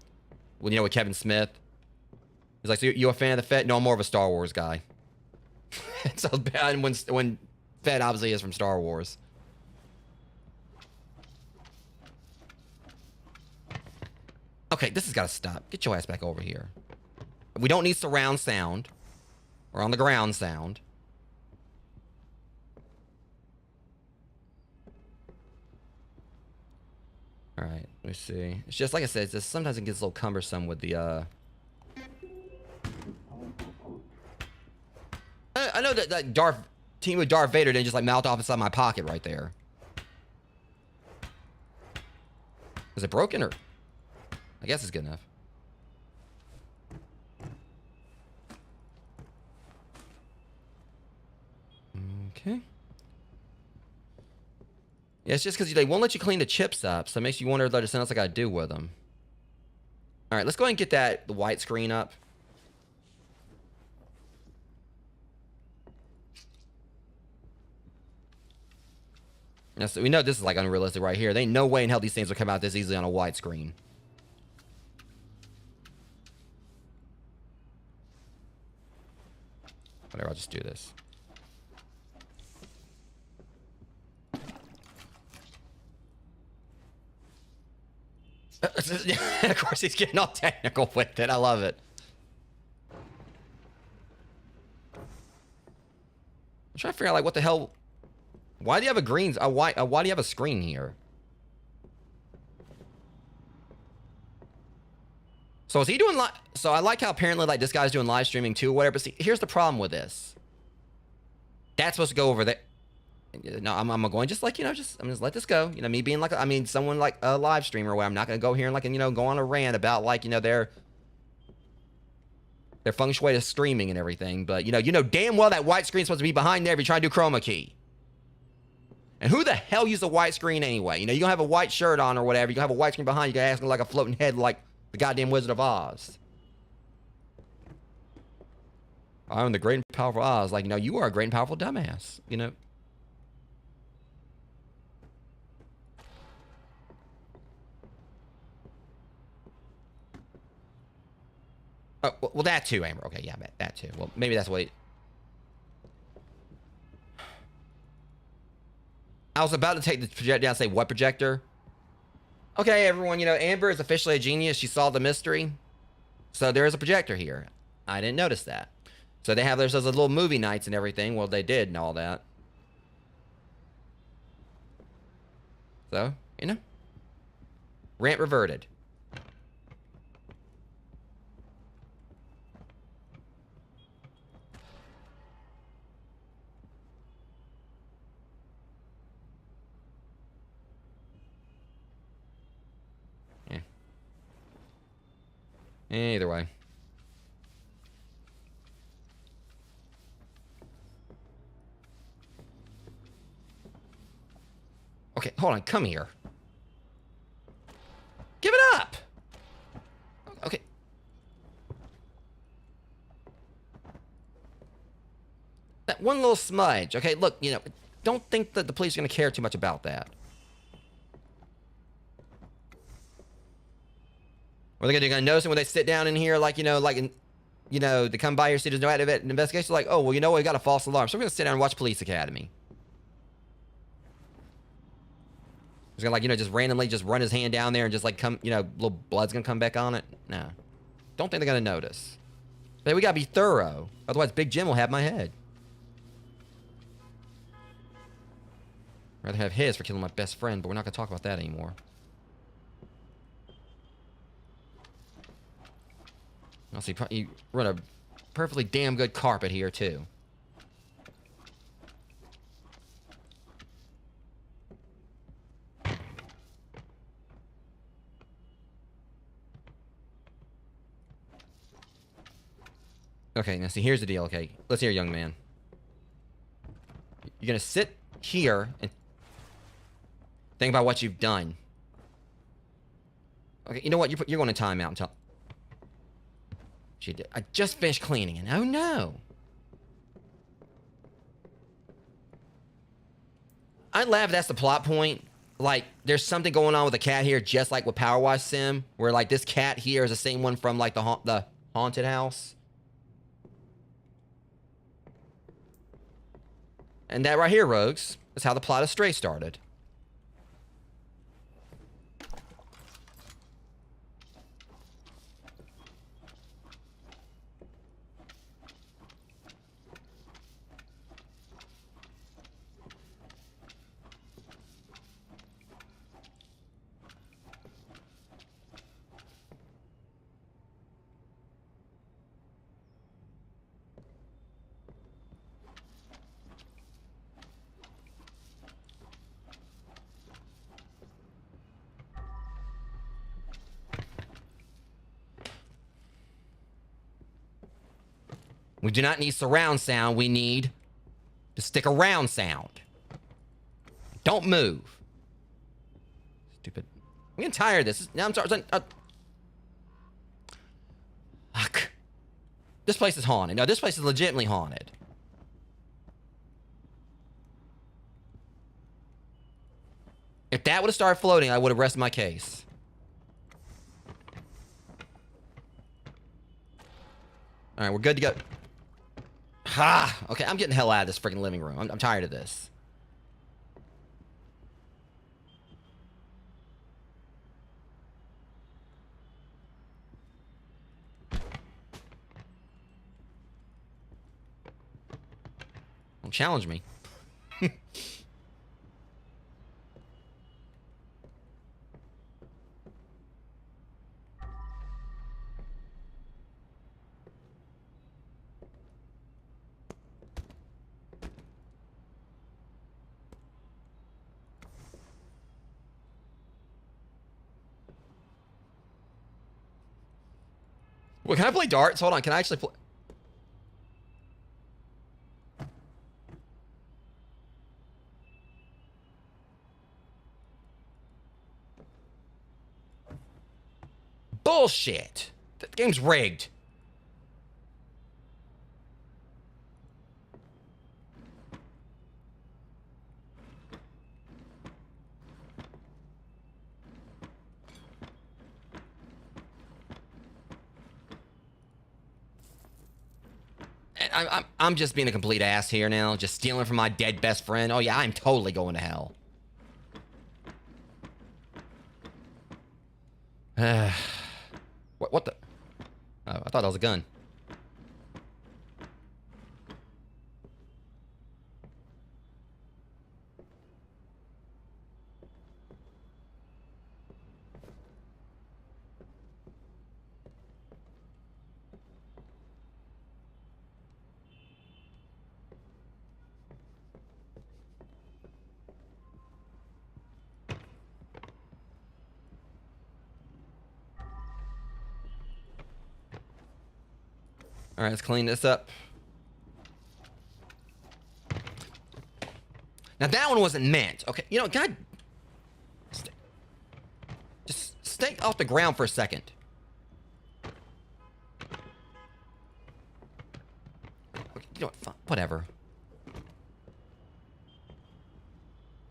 S1: you know, with Kevin Smith. He's like, so you a fan of the Fett? No, I'm more of a Star Wars guy. So bad when Fett obviously is from Star Wars. Okay, this has got to stop. Get your ass back over here. We don't need surround sound. We're on the ground sound. All right, let me see. It's just like I said, it's just, sometimes it gets a little cumbersome with the I know that team with Darth Vader didn't just like mouth off inside my pocket right there. Is it broken or? I guess it's good enough. Okay. Yeah, it's just because they won't let you clean the chips up, so it makes you wonder what else I gotta do with them. All right, let's go ahead and get the white screen up. Now, so we know this is like unrealistic right here. There ain't no way in hell these things will come out this easily on a wide screen. Whatever, I'll just do this. Of course, he's getting all technical with it. I love it. I'm trying to figure out, like, what the hell... Why do you have a green... why do you have a screen here? So is he doing... So I like how apparently, like, this guy's doing live streaming too or whatever. But see, here's the problem with this. That's supposed to go over there. No, I'm going just like, you know, I'm just let this go. You know, me being like, I mean, someone like a live streamer where I'm not going to go here and like, you know, go on a rant about like, you know, their feng shui to streaming and everything. But, you know damn well that white screen's supposed to be behind there if you're trying to do chroma key. And who the hell uses a white screen anyway? You know, you're going to have a white shirt on or whatever. You're going to have a white screen behind you. You're going to ask like a floating head like the goddamn Wizard of Oz. I'm the great and powerful Oz. Like, you know, you are a great and powerful dumbass. You know. Oh, well, that too, Amber. Okay, yeah, that too. Well, maybe that's what... I was about to take the projector down and say, what projector? Okay, everyone, you know, Amber is officially a genius. She solved the mystery. So there is a projector here. I didn't notice that. So they have those little movie nights and everything. Well, they did and all that. So, you know. Rant reverted. Either way. Okay, hold on. Come here. Give it up! Okay. That one little smudge. Okay, look, you know, don't think that the police are going to care too much about that. What are they going to do? Going to notice it when they sit down in here, like, you know, they come by here, see there's no active investigation, like, oh, well, you know what, we got a false alarm, so we're going to sit down and watch Police Academy. He's going to, like, you know, just randomly just run his hand down there and just, like, come, you know, little blood's going to come back on it. No. Don't think they're going to notice. But we got to be thorough. Otherwise, Big Jim will have my head. I'd rather have his for killing my best friend, but we're not going to talk about that anymore. I'll see, you run a perfectly damn good carpet here, too. Okay, now see, here's the deal, okay? Let's hear, young man. You're gonna sit here and think about what you've done. Okay, you know what? You're going to timeout until... She did. I just finished cleaning it. Oh, no. I laugh that's the plot point. Like, there's something going on with the cat here, just like with Power Wash Sim, where, like, this cat here is the same one from, like, the haunted house. And that right here, Rogues, is how the plot of Stray started. We do not need surround sound. We need to stick around sound. Don't move. Stupid. I'm getting tired of this. Now I'm sorry. Fuck. This place is haunted. No, this place is legitimately haunted. If that would have started floating, I would have rested my case. All right, we're good to go. Ha! Okay, I'm getting the hell out of this freaking living room. I'm tired of this. Don't challenge me. Well, can I play darts? Hold on, can I actually play? Bullshit! The game's rigged. I'm just being a complete ass here now, just stealing from my dead best friend. Oh yeah, I'm totally going to hell. What the? Oh, I thought that was a gun. All right, let's clean this up. Now that one wasn't meant. Okay, you know, God, just stay off the ground for a second. Okay, you know what? Whatever.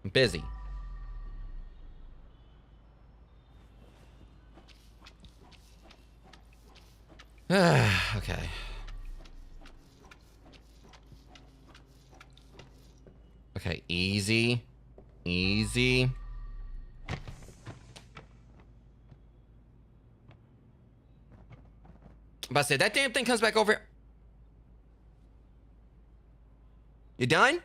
S1: I'm busy. Okay. Okay, easy. Easy. I'm about to say, that damn thing comes back over here. You done?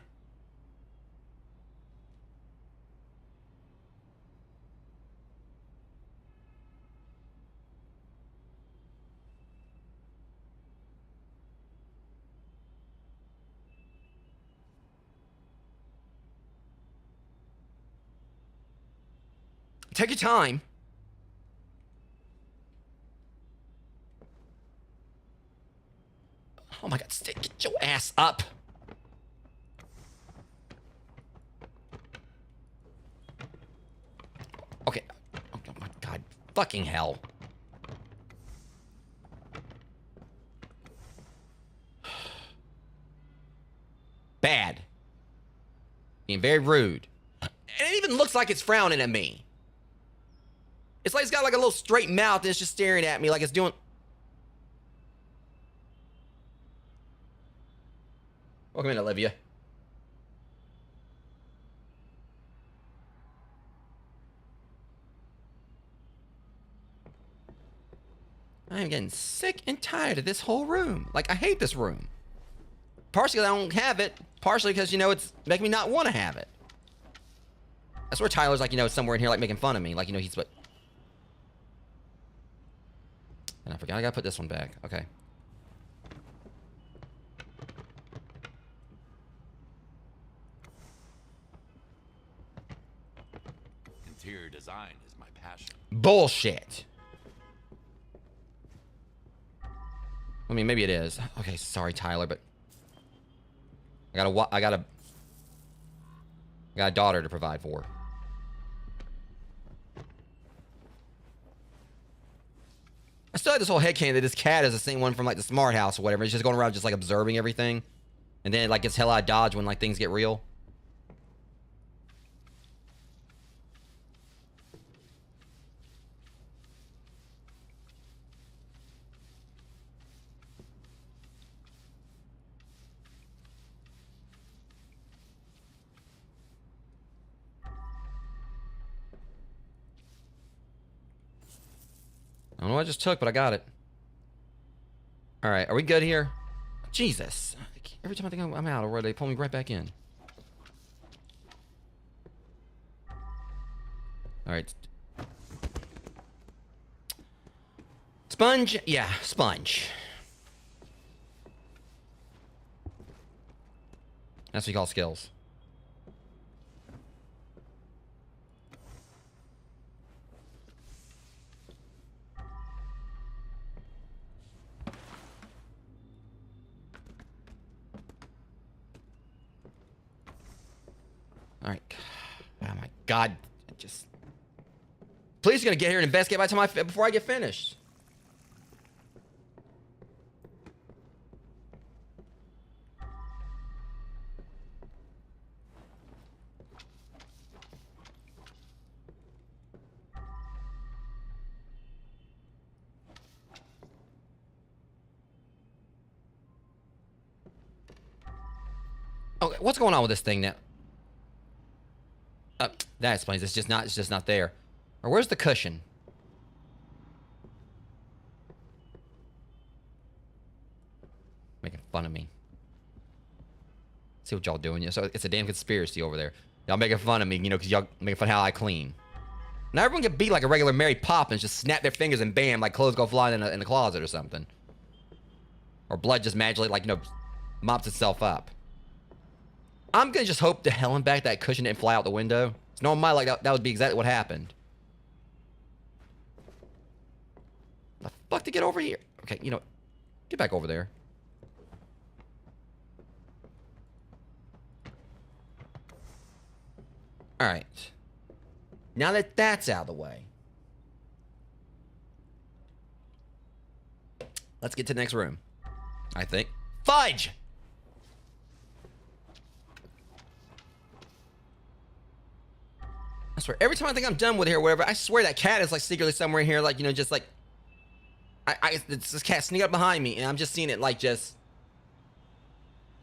S1: Take your time. Oh my God, get your ass up. Okay. Oh my God. Fucking hell. Bad. Being very rude. And it even looks like it's frowning at me. It's like it's got like a little straight mouth and it's just staring at me like it's doing... Welcome in, Olivia. I'm getting sick and tired of this whole room. Like, I hate this room. Partially because I don't have it. Partially because, you know, it's making me not want to have it. That's where Tyler's like, you know, somewhere in here like making fun of me. Like, you know, he's what... And I forgot I gotta put this one back. Okay.
S2: Interior design is my passion.
S1: Bullshit. I mean, maybe it is. Okay, sorry, Tyler, but I got a daughter to provide for. I still had this whole headcanon that this cat is the same one from like the smart house or whatever. It's just going around just like observing everything. And then it like gets hell out of dodge when like things get real. I don't know what I just took, but I got it. All right, are we good here? Jesus. Every time I think I'm out already, they pull me right back in. All right. Sponge? Yeah, sponge. That's what you call skills. All right. Oh my God. Just... Police are gonna get here and investigate by the time before I get finished. Okay, what's going on with this thing now? That explains. It's just not there. Or where's the cushion? Making fun of me. See what y'all doing? So it's a damn conspiracy over there. Y'all making fun of me, you know, because y'all making fun of how I clean. Now everyone can be like a regular Mary Poppins, just snap their fingers and bam, like clothes go flying in the closet or something. Or blood just magically, like, you know, mops itself up. I'm gonna just hope to hell and back that cushion didn't fly out the window. It's no my like that would be exactly what happened. The fuck to get over here? Okay, you know, get back over there. All right. Now that that's out of the way, let's get to the next room. I think. Fudge! I swear, every time I think I'm done with it or whatever, I swear that cat is like secretly somewhere in here, like, you know, just like, it's this cat sneaking up behind me, and I'm just seeing it like just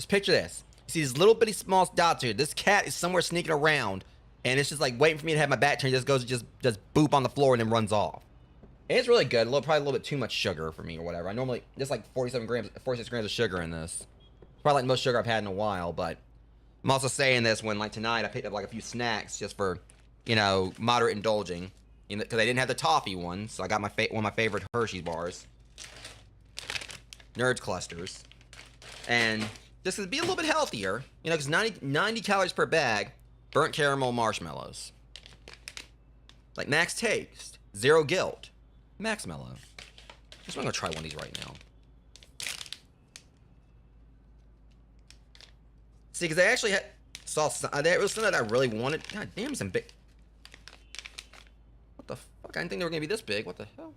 S1: picture this. You see these little bitty small dots here. This cat is somewhere sneaking around, and it's just like waiting for me to have my back turned. Just goes, just boop on the floor and then runs off. And it's really good. Probably a little bit too much sugar for me or whatever. I normally, there's like 46 grams of sugar in this. Probably like most sugar I've had in a while, but I'm also saying this when like tonight I picked up like a few snacks just for, you know, moderate indulging, because I didn't have the toffee one, so I got one of my favorite Hershey's bars, Nerds clusters, and just to be a little bit healthier, you know, because 90 calories per bag, burnt caramel marshmallows, like max taste, zero guilt, max mellow. I'm gonna try one of these right now. See, because I actually saw there was something that I really wanted. God damn, some big. What the fuck? I didn't think they were gonna be this big. What the hell?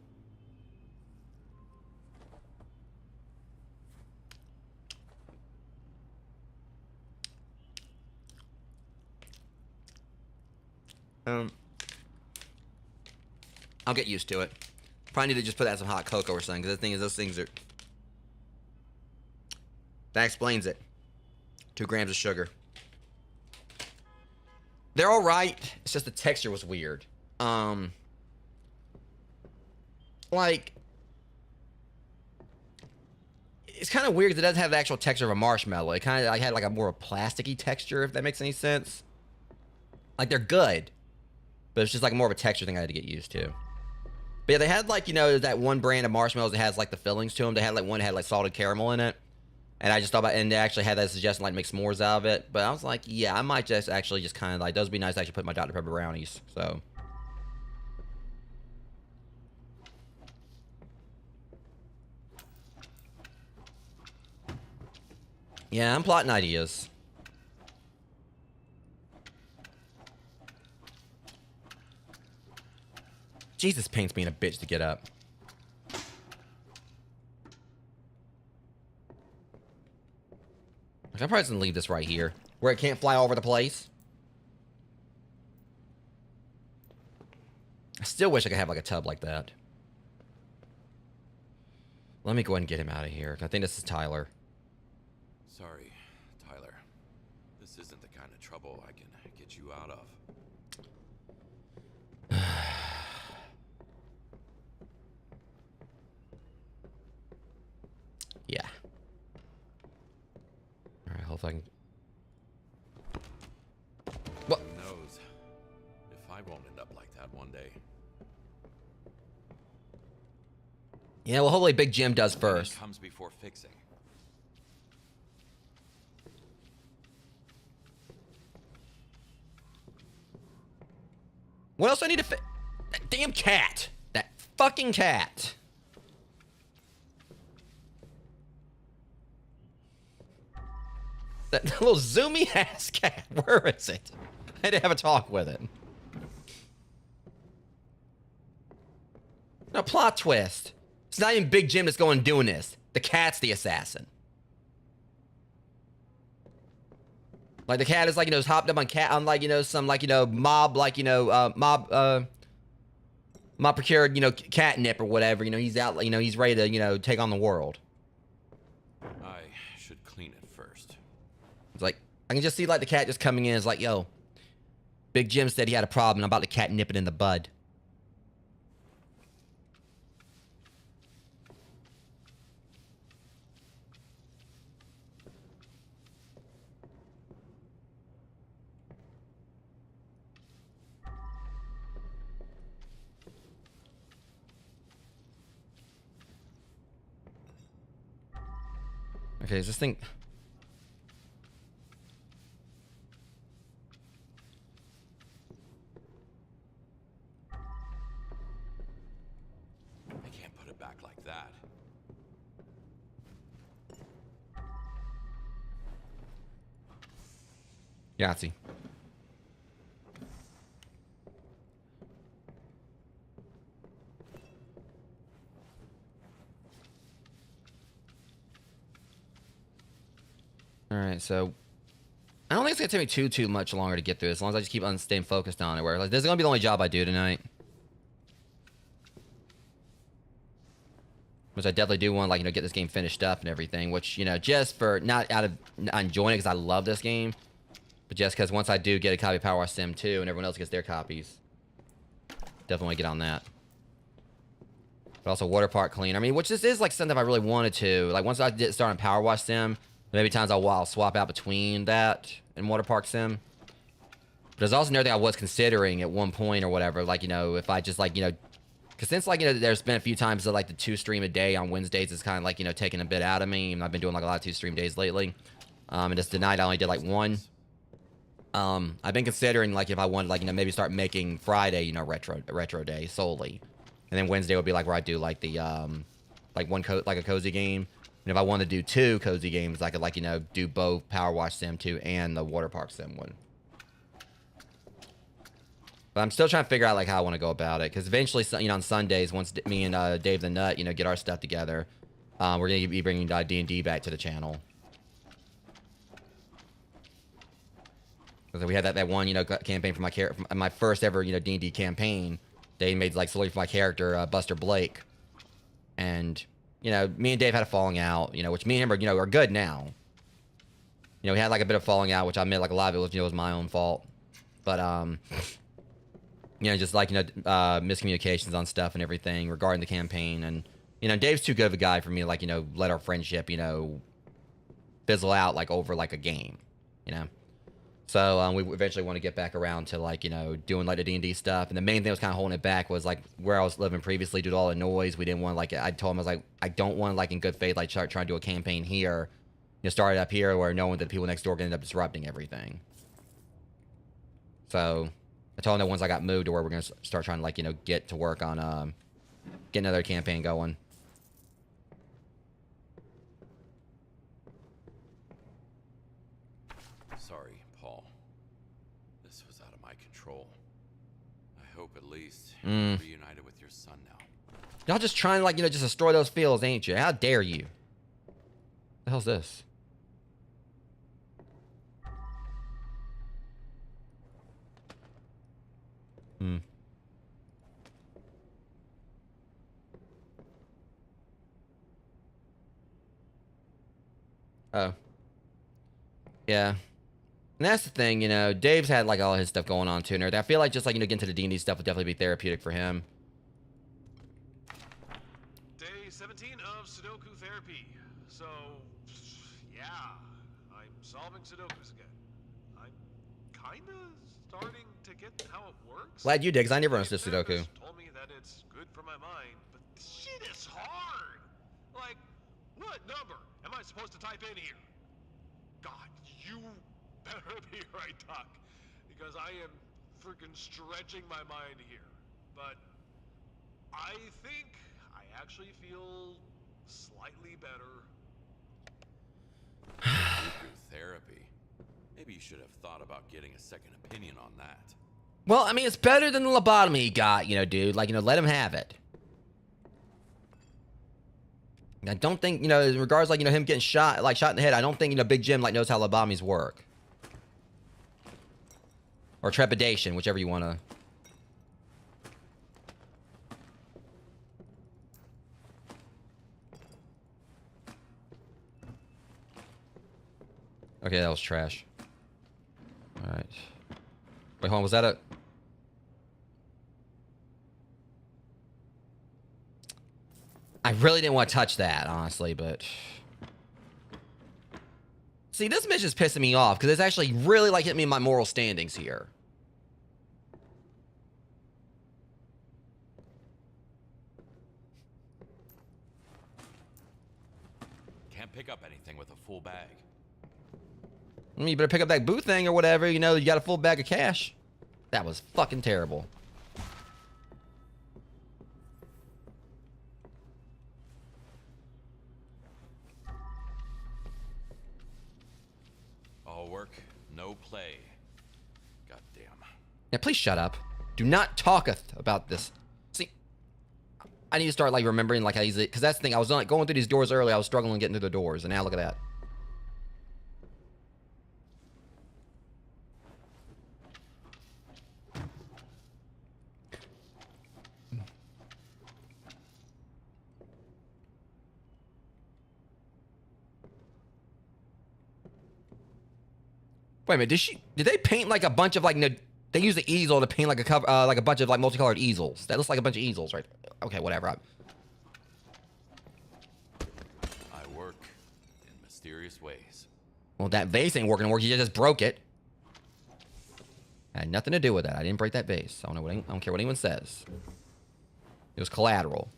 S1: I'll get used to it. Probably need to just put that in some hot cocoa or something. Because the thing is, those things are. That explains it. 2 grams of sugar. They're all right. It's just the texture was weird. Like, it's kind of weird because it doesn't have the actual texture of a marshmallow. It kind of like had like a more plasticky texture, if that makes any sense. Like, they're good, but it's just like more of a texture thing I had to get used to. But yeah, they had like, you know, that one brand of marshmallows that has like the fillings to them. They had like one that had like salted caramel in it. And I just thought about, and they actually had that suggestion, like, make s'mores out of it. But I was like, yeah, I might just actually just kind of, like, those would be nice to actually put in my Dr. Pepper brownies, so. Yeah, I'm plotting ideas. Jesus, pain's being a bitch to get up. I'm probably just gonna leave this right here, where it can't fly all over the place. I still wish I could have like a tub like that. Let me go ahead and get him out of here. I think this is Tyler.
S2: Sorry, Tyler. This isn't the kind of trouble I can get you out of.
S1: Yeah. Alright, hope I can... What?
S2: Who knows if I won't end up like that one day.
S1: Yeah, well, hopefully Big Jim does first.
S2: Comes before fixing.
S1: What else do I need to fix? That damn cat! That fucking cat! That little zoomy ass cat. Where is it? I had to have a talk with it. No, plot twist. It's not even Big Jim that's going and doing this. The cat's the assassin. Like, the cat is like, you know, hopped up on cat, on like, you know, some like, you know, mob, like, you know, mob procured, you know, catnip or whatever. You know, he's out, you know, he's ready to, you know, take on the world.
S2: I should clean it first.
S1: It's like, I can just see like the cat just coming in. It's like, yo, Big Jim said he had a problem. I'm about to catnip it in the bud. Okay, is this thing...
S2: I can't put it back like that.
S1: Yahtzee. Alright, so I don't think it's gonna take me too much longer to get through this, as long as I just keep on staying focused on it. Where like this is gonna be the only job I do tonight. Which I definitely do want to, like, get this game finished up and everything. Which, just for not enjoying it because I love this game, but just because once I do get a copy of Power Wash Sim 2 and everyone else gets their copies, definitely want to get on that. But also Water Park Clean. I mean, which this is like something I really wanted to. Like once I start on Power Wash Sim, maybe times I'll swap out between that and Water Park Sim. But there's also another thing I was considering at one point or whatever. Like, if I just like, because since, like, there's been a few times that, like, the 2 stream a day on Wednesdays is kind of, like, taking a bit out of me. And I've been doing, like, a lot of 2 stream days lately. And just tonight I only did, like, 1. I've been considering, like, if I wanted, like, maybe start making Friday, retro day solely. And then Wednesday would be, like, where I do, like, the, like, a cozy game. And if I wanted to do 2 cozy games, I could, like, do both Power Wash Sim 2 and the Water Park Sim 1. But I'm still trying to figure out, like, how I want to go about it. Because eventually, on Sundays, once me and Dave the Nut, get our stuff together, we're going to be bringing D&D back to the channel. Because we had that one, campaign for my first ever, D&D campaign. They made, like, solely for my character, Buster Blake. And, me and Dave had a falling out, which me and him are good now. We had, like, a bit of falling out, which I admit, like, a lot of it was my own fault. But, just like, miscommunications on stuff and everything regarding the campaign. And, Dave's too good of a guy for me to, like, let our friendship, fizzle out, like, over, like, a game, So, we eventually want to get back around to, like, doing, like, the D&D stuff. And the main thing that was kind of holding it back was, like, where I was living previously due to all the noise. We didn't want to, like, I told him, I was like, I don't want to, like, in good faith, like, try to do a campaign here, start it up here where knowing that the people next door are going to end up disrupting everything. So I told him that once I got moved to where we're going to start trying to, like, get to work on getting another campaign going.
S2: Sorry, Paul. This was out of my control. I hope at least you're reunited with your son now.
S1: Y'all just trying to, like, just destroy those fields, ain't you? How dare you? What the hell's this? Oh. Yeah. And that's the thing, Dave's had, like, all his stuff going on, too, and everything. I feel like just, like, getting to the D&D stuff would definitely be therapeutic for him.
S5: Day 17 of Sudoku therapy. So, yeah, I'm solving Sudokus again. I'm kinda starting to get how it works.
S1: Glad you did, because I never understood
S5: The
S1: Sudoku.
S5: therapist told me that it's good for my mind, but shit is hard. Like, what number am I supposed to type in here? God, you better be right, Doc, because I am freaking stretching my mind here. But I think I actually feel slightly better.
S2: Therapy. Maybe you should have thought about getting a second opinion on that.
S1: Well, I mean, it's better than the lobotomy he got, dude. Like, let him have it. I don't think, in regards, like, him getting shot in the head, I don't think, Big Jim, like, knows how lobotomies work. Or trepidation, whichever you want to. Okay, that was trash. Alright. Wait, hold on, was that a... I really didn't want to touch that, honestly, but... See, this mission's pissing me off, because it's actually really, like, hitting me in my moral standings here.
S2: Can't pick up anything with a full bag.
S1: I mean, you better pick up that boo thing or whatever, you got a full bag of cash. That was fucking terrible.
S2: All work, no play. Goddamn.
S1: Yeah, please shut up. Do not talketh about this. See, I need to start, like, remembering, like, how easy... Because that's the thing, I was, like, going through these doors early, I was struggling getting through the doors, and now look at that. Wait a minute, did they paint like a bunch of like, they use the easel to paint like a cover, like a bunch of like multicolored easels. That looks like a bunch of easels, right? Okay, whatever.
S2: I work in mysterious ways.
S1: Well, that vase ain't working. You just broke it. I had nothing to do with that. I didn't break that vase. I don't care what anyone says. It was collateral.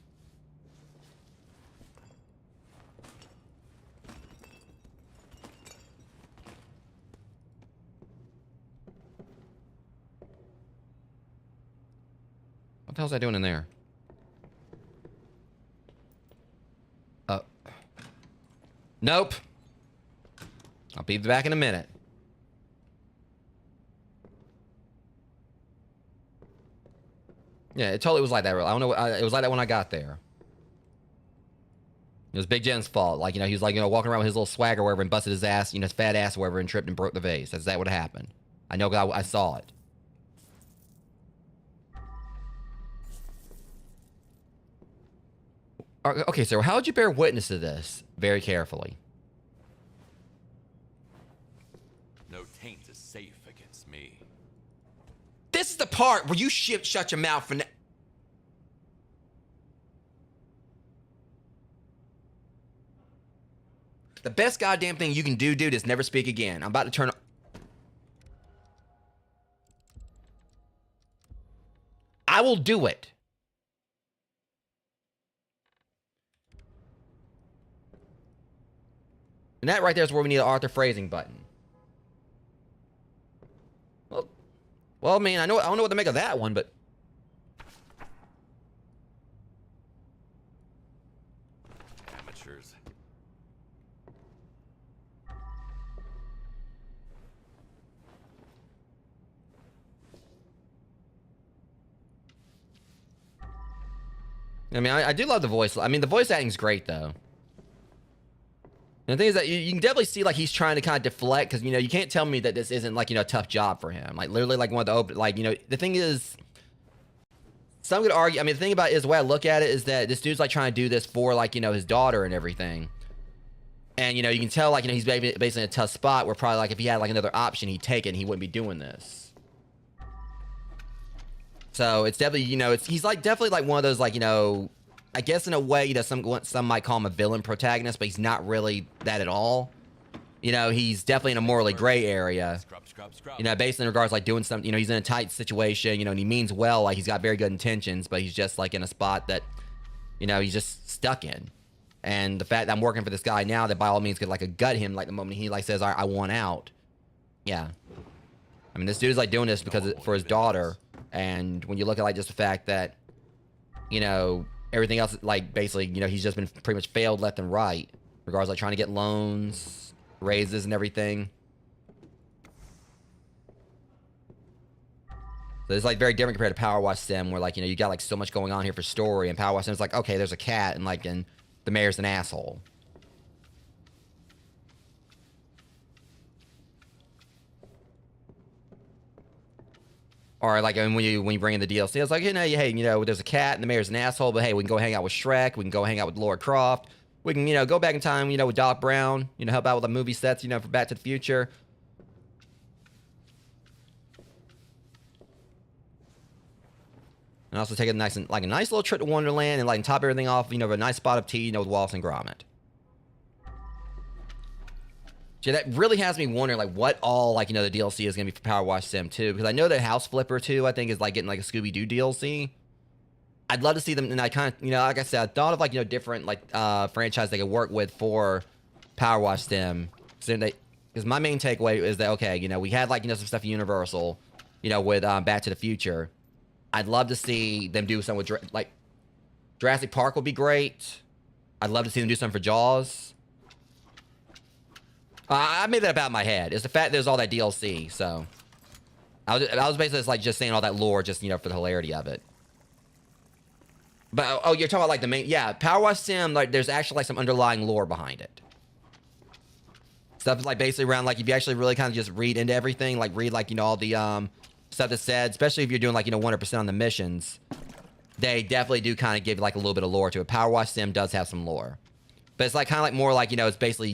S1: What the hell's I doing in there? Nope. I'll be back in a minute. Yeah, it totally was like that. I don't know. It was like that when I got there. It was Big Jen's fault. Like, he was like, walking around with his little swagger or whatever and busted his ass, his fat ass or whatever and tripped and broke the vase. That's what happened. I know, I saw it. Okay, so how would you bear witness to this? Very carefully.
S2: No taint is safe against me.
S1: This is the part where you shut your mouth for now. The best goddamn thing you can do, dude, is never speak again. I'm about to turn. I will do it. And that right there is where we need an Arthur phrasing button. Well, man, I don't know what to make of that one, but
S2: Amateurs.
S1: I mean, I do love the voice. I mean, the voice acting's great, though. And the thing is that you can definitely see, like, he's trying to kind of deflect, because, you can't tell me that this isn't, like, a tough job for him. Like, literally, like, one of the open, like, the thing is, some could argue, I mean, the thing about it is, the way I look at it is that this dude's, like, trying to do this for, like, his daughter and everything. And, you can tell, like, he's basically in a tough spot where probably, like, if he had, like, another option, he'd take it and he wouldn't be doing this. So, it's definitely, he's, like, definitely, like, one of those, like, I guess in a way, some might call him a villain protagonist, but he's not really that at all. He's definitely in a morally gray area. Based in regards like doing something, he's in a tight situation, and he means well, like he's got very good intentions, but he's just like in a spot that, he's just stuck in. And the fact that I'm working for this guy now that by all means could like gut him like the moment he like says, I want out. Yeah. I mean, this dude's like doing this because for his daughter. And when you look at like just the fact that, everything else, like, basically, he's just been pretty much failed left and right. Regards, like, trying to get loans, raises, and everything. So it's, like, very different compared to Power Wash Sim, where, like, you got, like, so much going on here for story. And Power Wash Sim's like, okay, there's a cat, and, like, and the mayor's an asshole. Or like when you bring in the DLC, it's like, hey, there's a cat and the mayor's an asshole, but hey, we can go hang out with Shrek, we can go hang out with Laura Croft, we can, go back in time, with Doc Brown, help out with the movie sets, for Back to the Future. And also take a nice little trip to Wonderland and like top everything off, with a nice spot of tea, with Wallace and Gromit. Yeah, that really has me wondering, like, what all, like, the DLC is going to be for Power Wash Sim 2. Because I know that House Flipper 2, I think, is, like, getting, like, a Scooby-Doo DLC. I'd love to see them, and I kind of, like I said, I thought of, like, different, like, franchise they could work with for Power Wash Sim. Because my main takeaway is that, okay, we had, like, some stuff at Universal, with Back to the Future. I'd love to see them do something with, like, Jurassic Park would be great. I'd love to see them do something for Jaws. I made that about my head. It's the fact there's all that DLC, so I was basically just saying all that lore, just for the hilarity of it. But you're talking about like the main, yeah, Power Wash Sim. Like, there's actually like some underlying lore behind it. Stuff is like basically around like if you actually really kind of just read into everything, like read like all the stuff that's said, especially if you're doing like 100% on the missions. They definitely do kind of give like a little bit of lore to it. Power Wash Sim does have some lore, but it's like kind of like more like it's basically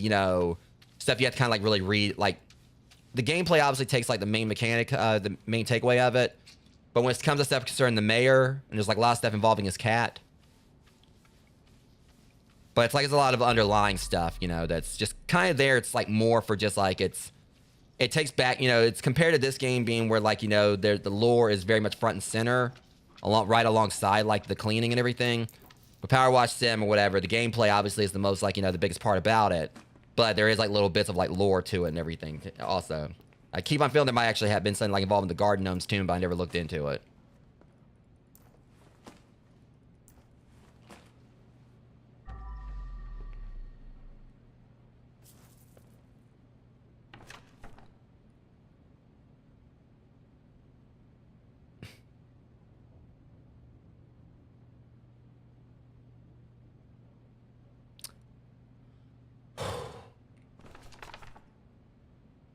S1: stuff you have to kind of like really the gameplay obviously takes like the main mechanic, the main takeaway of it. But when it comes to stuff concerning the mayor, and there's like a lot of stuff involving his cat. But it's like, there's a lot of underlying stuff, you know, that's just kind of there. It's like more for just like, it takes back, you know, it's compared to this game being where like, you know, the lore is very much front and center, right alongside like the cleaning and everything. With Power Wash Sim or whatever, the gameplay obviously is the most like, you know, the biggest part about it. But there is like little bits of like lore to it and everything also. I keep on feeling there might actually have been something like involved in the Garden Gnomes too, but I never looked into it.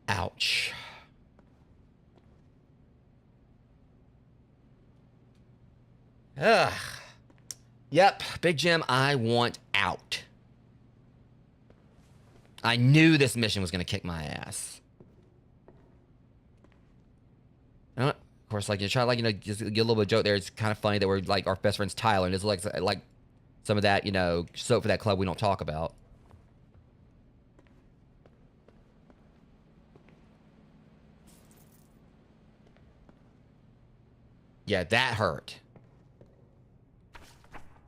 S1: Ouch. Ugh. Yep, Big Jim, I want out. I knew this mission was going to kick my ass. You know what? Of course, like, you try, like, you know, just get a little bit of joke there. It's kind of funny that we're, like, our best friend's Tyler, and it's like some of that, you know, soap for that club we don't talk about. Yeah, that hurt.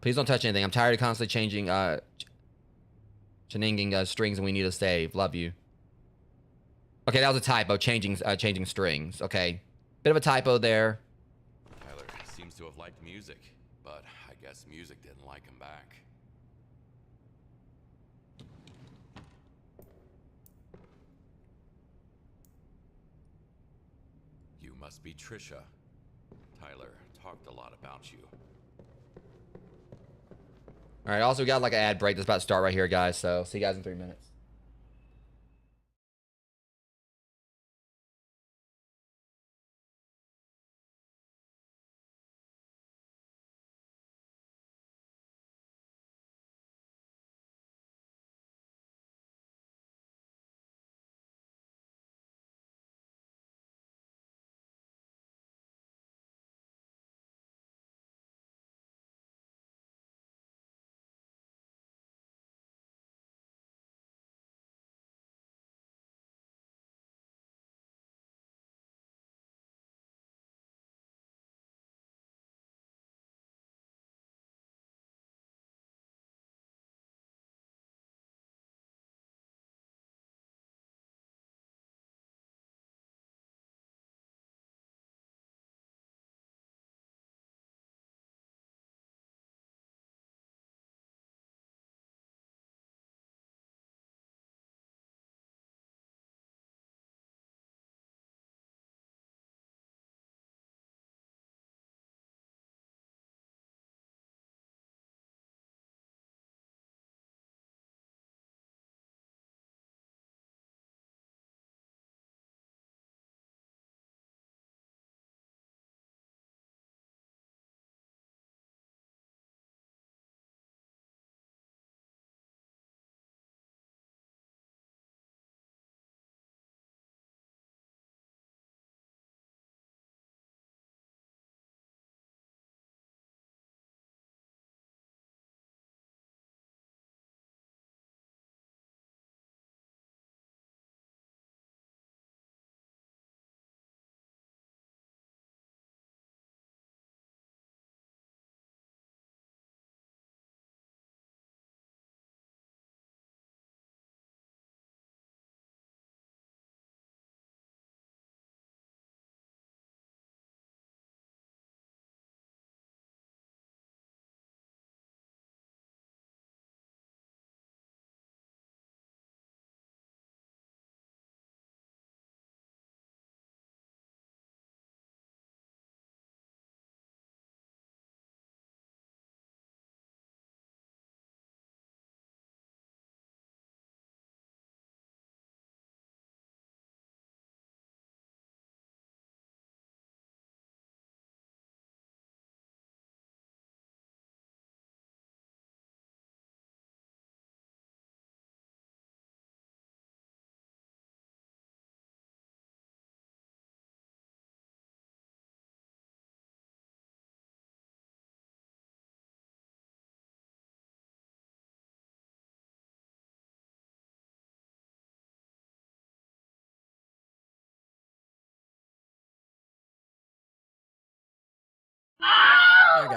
S1: Please don't touch anything. I'm tired of constantly changing, cheninging strings, and we need a save. Love you. Okay, that was a typo. Changing strings. Okay, bit of a typo there.
S2: Tyler seems to have liked music, but I guess music didn't like him back. You must be Trisha. Tyler talked a lot about you.
S1: All right. Also, we got like an ad break that's about to start right here, guys. So see you guys in 3 minutes.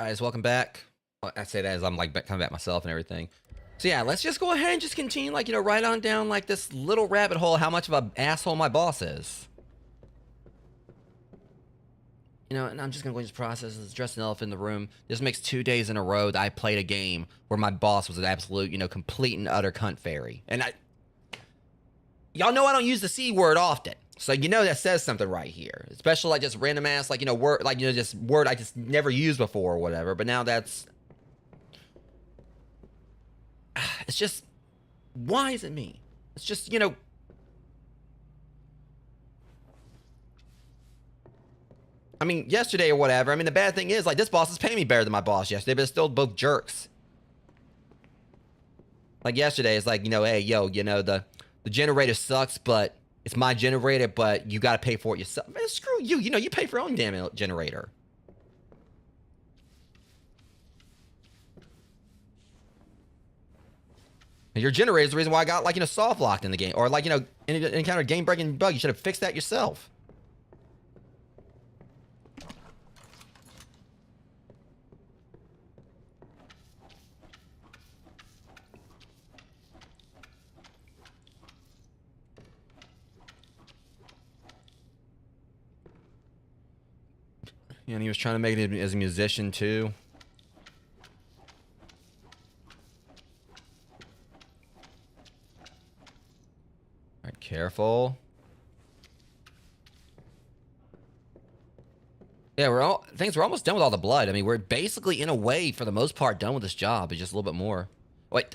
S1: guys, welcome back. Well, I say that as I'm like coming back myself and everything. So yeah, let's just go ahead and just continue, like, you know, right on down like this little rabbit hole, how much of an asshole my boss is. You know, and I'm just gonna go into this process. It's just an elephant in the room. This makes 2 days in a row that I played a game where my boss was an absolute, you know, complete and utter cunt fairy. And y'all know I don't use the C word often. So, you know, that says something right here. Especially like just random ass, like, you know, word, like, you know, just word I just never used before or whatever. But now that's, it's just, why is it me? It's just, you know, I mean, yesterday or whatever. I mean, the bad thing is, like, this boss is paying me better than my boss yesterday, but it's still both jerks. Like, yesterday, it's like, you know, hey, yo, you know, the generator sucks, but it's my generator, but you gotta pay for it yourself. Man, screw you. You know, you pay for your own damn generator. And your generator is the reason why I got, like, you know, soft locked in the game. Or, like, you know, encountered a game-breaking bug. You should have fixed that yourself. And he was trying to make it as a musician too. All right, careful. Yeah, we're almost done with all the blood. I mean, we're basically, in a way, for the most part, done with this job. It's just a little bit more. Wait.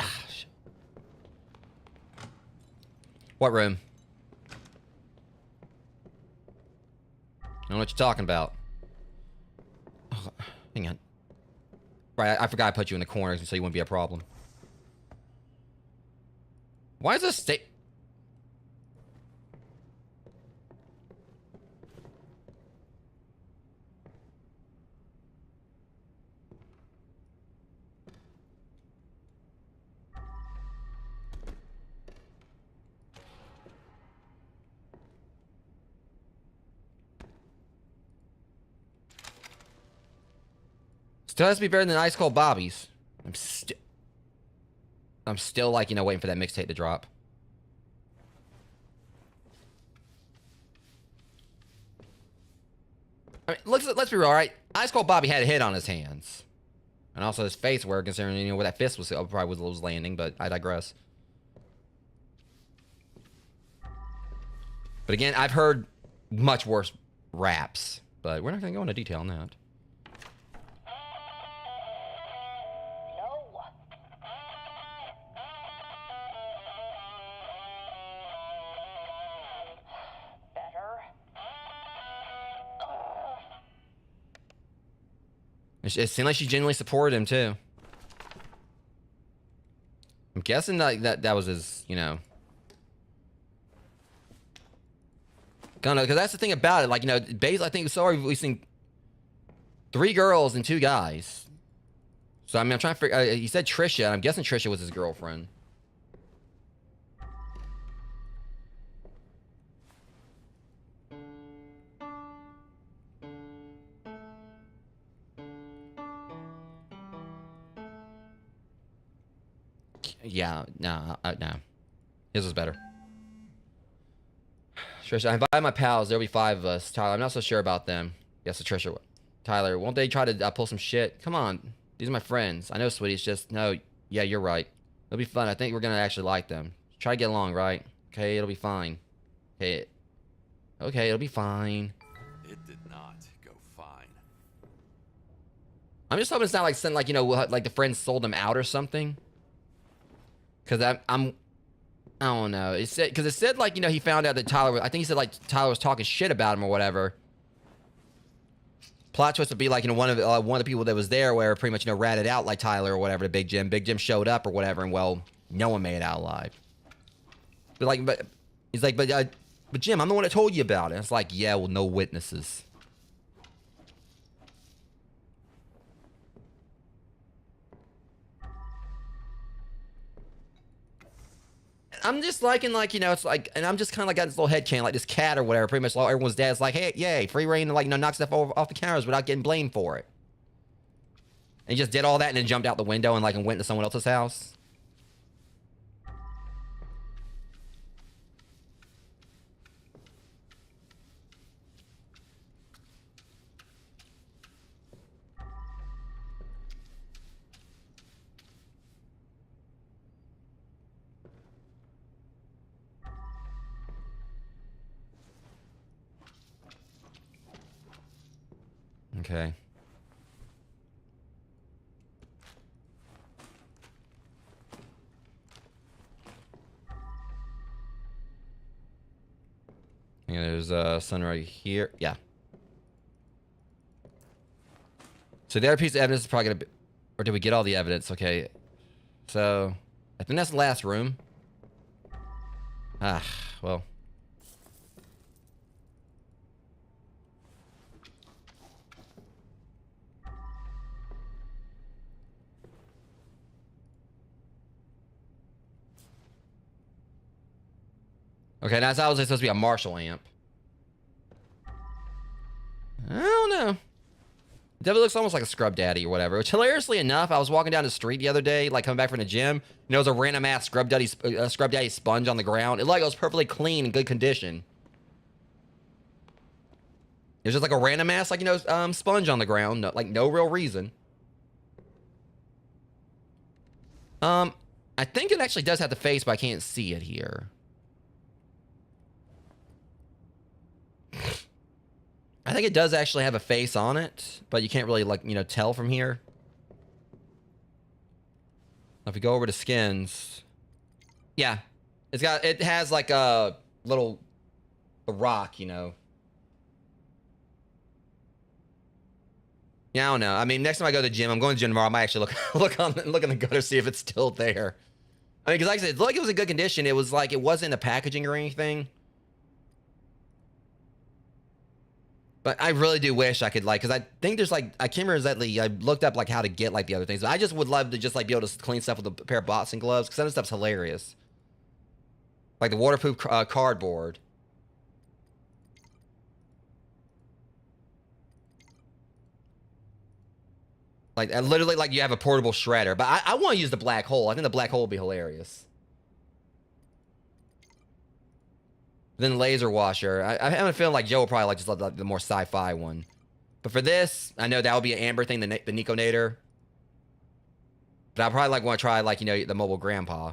S1: What room? I don't know what you're talking about. Oh, hang on. Right, I forgot I put you in the corners so you wouldn't be a problem. Why is this state? Still has to be better than Ice Cold Bobby's. I'm still like, you know, waiting for that mixtape to drop. I mean, let's be real, all right? Ice Cold Bobby had a hit on his hands. And also his face where, considering, you know, where that fist was probably was landing, but I digress. But again, I've heard much worse raps, but we're not going to go into detail on that. It seemed like she genuinely supported him too. I'm guessing that was his, you know. Gonna, because that's the thing about it. Like, you know, basically, I think we've seen 3 girls and 2 guys. So I mean, I'm trying to figure. He said Trisha. And I'm guessing Trisha was his girlfriend. Yeah, no. His was better. Trisha, I invited my pals. There'll be 5 of us. Tyler, I'm not so sure about them. Yes, so Trisha. Tyler, won't they try to pull some shit? Come on. These are my friends. I know, sweetie. It's just, no. Yeah, you're right. It'll be fun. I think we're going to actually like them. Try to get along, right? Okay, it'll be fine. Okay, it'll be fine.
S2: It did not go fine.
S1: I'm just hoping it's not like something like, you know, like the friends sold him out or something. Because I don't know. It said like, you know, he found out that Tyler, I think he said like Tyler was talking shit about him or whatever. Plot twist would be like, you know, one of the people that was there where pretty much, you know, ratted out like Tyler or whatever to Big Jim. Big Jim showed up or whatever, and well, no one made it out alive. But he's like, but Jim, I'm the one that told you about it. And it's like, yeah, well, no witnesses. I'm just liking, like, you know, it's like, and I'm just kind of like got this little headcanon, like this cat or whatever. Pretty much, like, everyone's dad's like, hey, yay, free reign to, like, you know, knock stuff off the counters without getting blamed for it. And he just did all that and then jumped out the window and like and went to someone else's house. Okay. Yeah, there's a sun right here. Yeah. So the other piece of evidence is probably gonna be, or did we get all the evidence? Okay. So I think that's the last room. Ah, well. Okay, that's obviously supposed to be a Marshall amp. I don't know. It definitely looks almost like a Scrub Daddy or whatever. Which, hilariously enough, I was walking down the street the other day, like coming back from the gym, and there was a random ass Scrub Daddy sponge on the ground. It like it was perfectly clean and good condition. It was just like a random ass, like, you know, sponge on the ground, no, like no real reason. I think it actually does have the face, but I can't see it here. I think it does actually have a face on it, but you can't really, like, you know, tell from here. If we go over to skins, yeah, it has like a little rock, you know. Yeah, I don't know. I mean, next time I go to the gym, I'm going to the gym tomorrow. I might actually look in the gutter, see if it's still there. I mean, because like I said, it looked like it was in good condition. It was like it wasn't in the packaging or anything. But I really do wish I could, like, because I think there's like, I can't remember exactly, I looked up like how to get like the other things. But I just would love to just like be able to clean stuff with a pair of boxing gloves, because that stuff's hilarious. Like the waterproof cardboard. Like, literally, like, you have a portable shredder. But I want to use the black hole. I think the black hole would be hilarious. Then laser washer. I have a feeling like Joe will probably like just love the more sci-fi one. But for this, I know that would be an Amber thing, the Niconator. But I probably like want to try, like, you know, the mobile grandpa.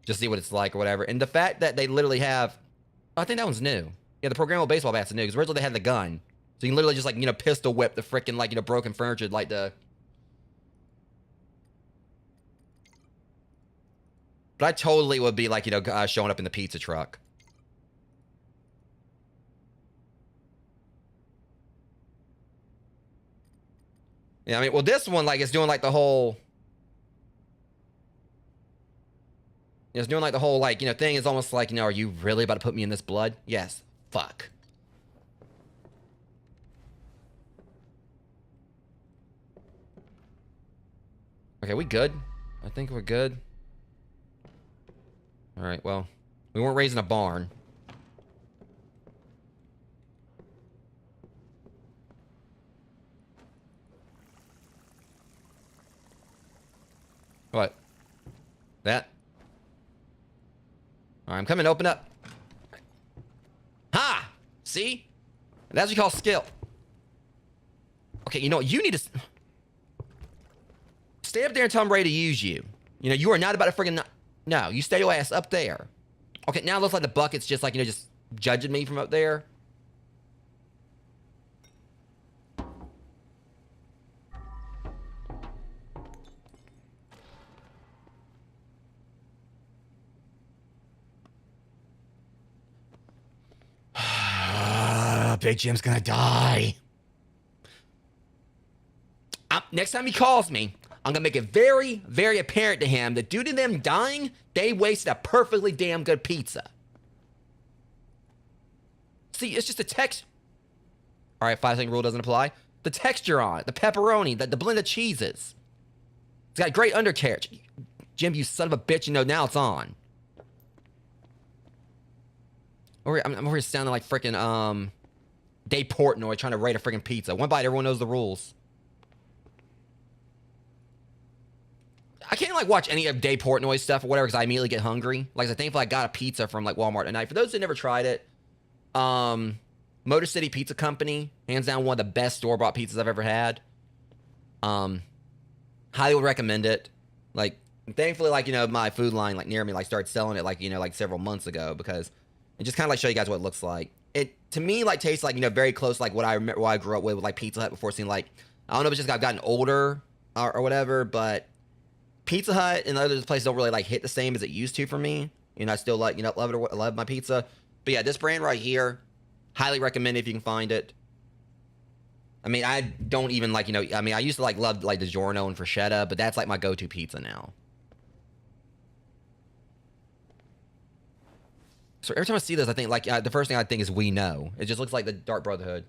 S1: Just see what it's like or whatever. And the fact that they literally have... I think that one's new. Yeah, the programmable baseball bat's new. Because originally they had the gun. So you can literally just, like, you know, pistol whip the freaking, like, you know, broken furniture, like the... But I totally would be like, you know, showing up in the pizza truck. Yeah, I mean, well, this one, like, it's doing like the whole... It's doing like the whole, like, you know, thing. Is almost like, you know, are you really about to put me in this blood? Yes. Fuck. Okay, we good? I think we're good. All right, well, we weren't raising a barn. What? That? All right, I'm coming. Open up. Ha! See? That's what you call skill. Okay, you know what? You need to... Stay up there and tell them ready to use you. You know, you are not about to freaking... No, you stay your ass up there. Okay, now it looks like the bucket's just like, you know, just judging me from up there. Big Jim's gonna die. Next time he calls me, I'm gonna make it very, very apparent to him that due to them dying, they wasted a perfectly damn good pizza. See, it's just a text. All right, 5-second rule doesn't apply. The texture on it, the pepperoni, the blend of cheeses. It's got great undercarriage. Jim, you son of a bitch, you know, now it's on. I'm over here sounding like freaking, Dave Portnoy trying to rate a freaking pizza. One bite, everyone knows the rules. I can't like watch any of Day Portnoy's stuff or whatever because I immediately get hungry. Like I thankfully I got a pizza from like Walmart tonight. For those who never tried it, Motor City Pizza Company, hands down one of the best store-bought pizzas I've ever had. Highly would recommend it. Like thankfully, like, you know, my food line like near me like started selling it like, you know, like several months ago because it just kind of like show you guys what it looks like. It to me like tastes like, you know, very close like what I remember what I grew up with like Pizza Hut before seeing like I don't know if it's just I've gotten older or whatever, but Pizza Hut and other places don't really like hit the same as it used to for me. You know, I still like, you know, love my pizza. But yeah, this brand right here, highly recommend it if you can find it. I mean, I don't even like, you know, I mean, I used to like love like DiGiorno and Freschetta, but that's like my go-to pizza now. So every time I see this, I think like the first thing I think is We Know. It just looks like the Dark Brotherhood.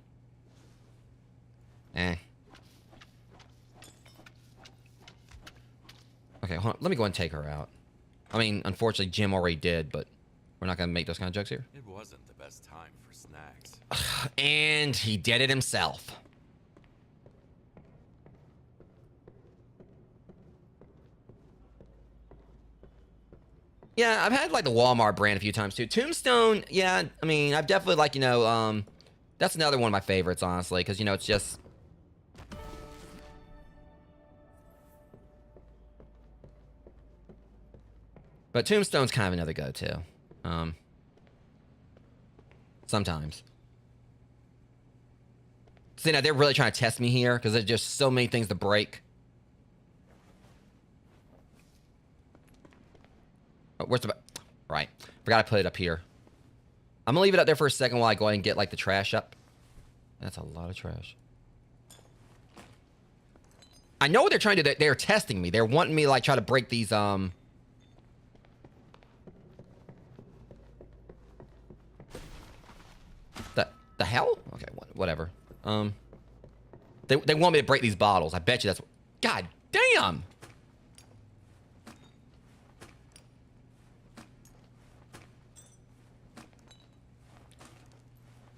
S1: Eh. Okay, hold on. Let me go and take her out. I mean, unfortunately, Jim already did, but we're not going to make those kind of jokes here.
S2: It wasn't the best time for snacks.
S1: And he did it himself. Yeah, I've had like the Walmart brand a few times too. Tombstone, yeah, I mean, I've definitely like, you know, that's another one of my favorites, honestly, because, you know, it's just... But Tombstone's kind of another go-to. Sometimes. So, you know, they're really trying to test me here because there's just so many things to break. Oh, where's the... Right. Forgot I put it up here. I'm going to leave it up there for a second while I go ahead and get, like, the trash up. That's a lot of trash. I know what they're trying to do. They're testing me. They're wanting me to, like, try to break these, The hell? Okay, whatever. They want me to break these bottles. I bet you that's... God damn!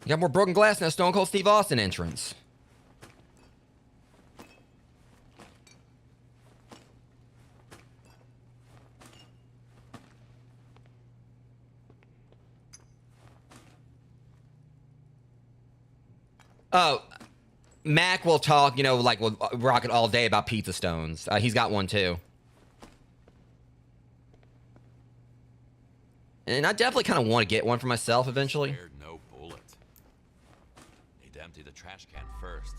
S1: You got more broken glass than a Stone Cold Steve Austin entrance. Oh, Mac will talk, you know, like, we'll rock it all day about pizza stones. He's got one, too. And I definitely kind of want to get one for myself eventually.
S2: Spared no bullet. Need to empty the trash can first.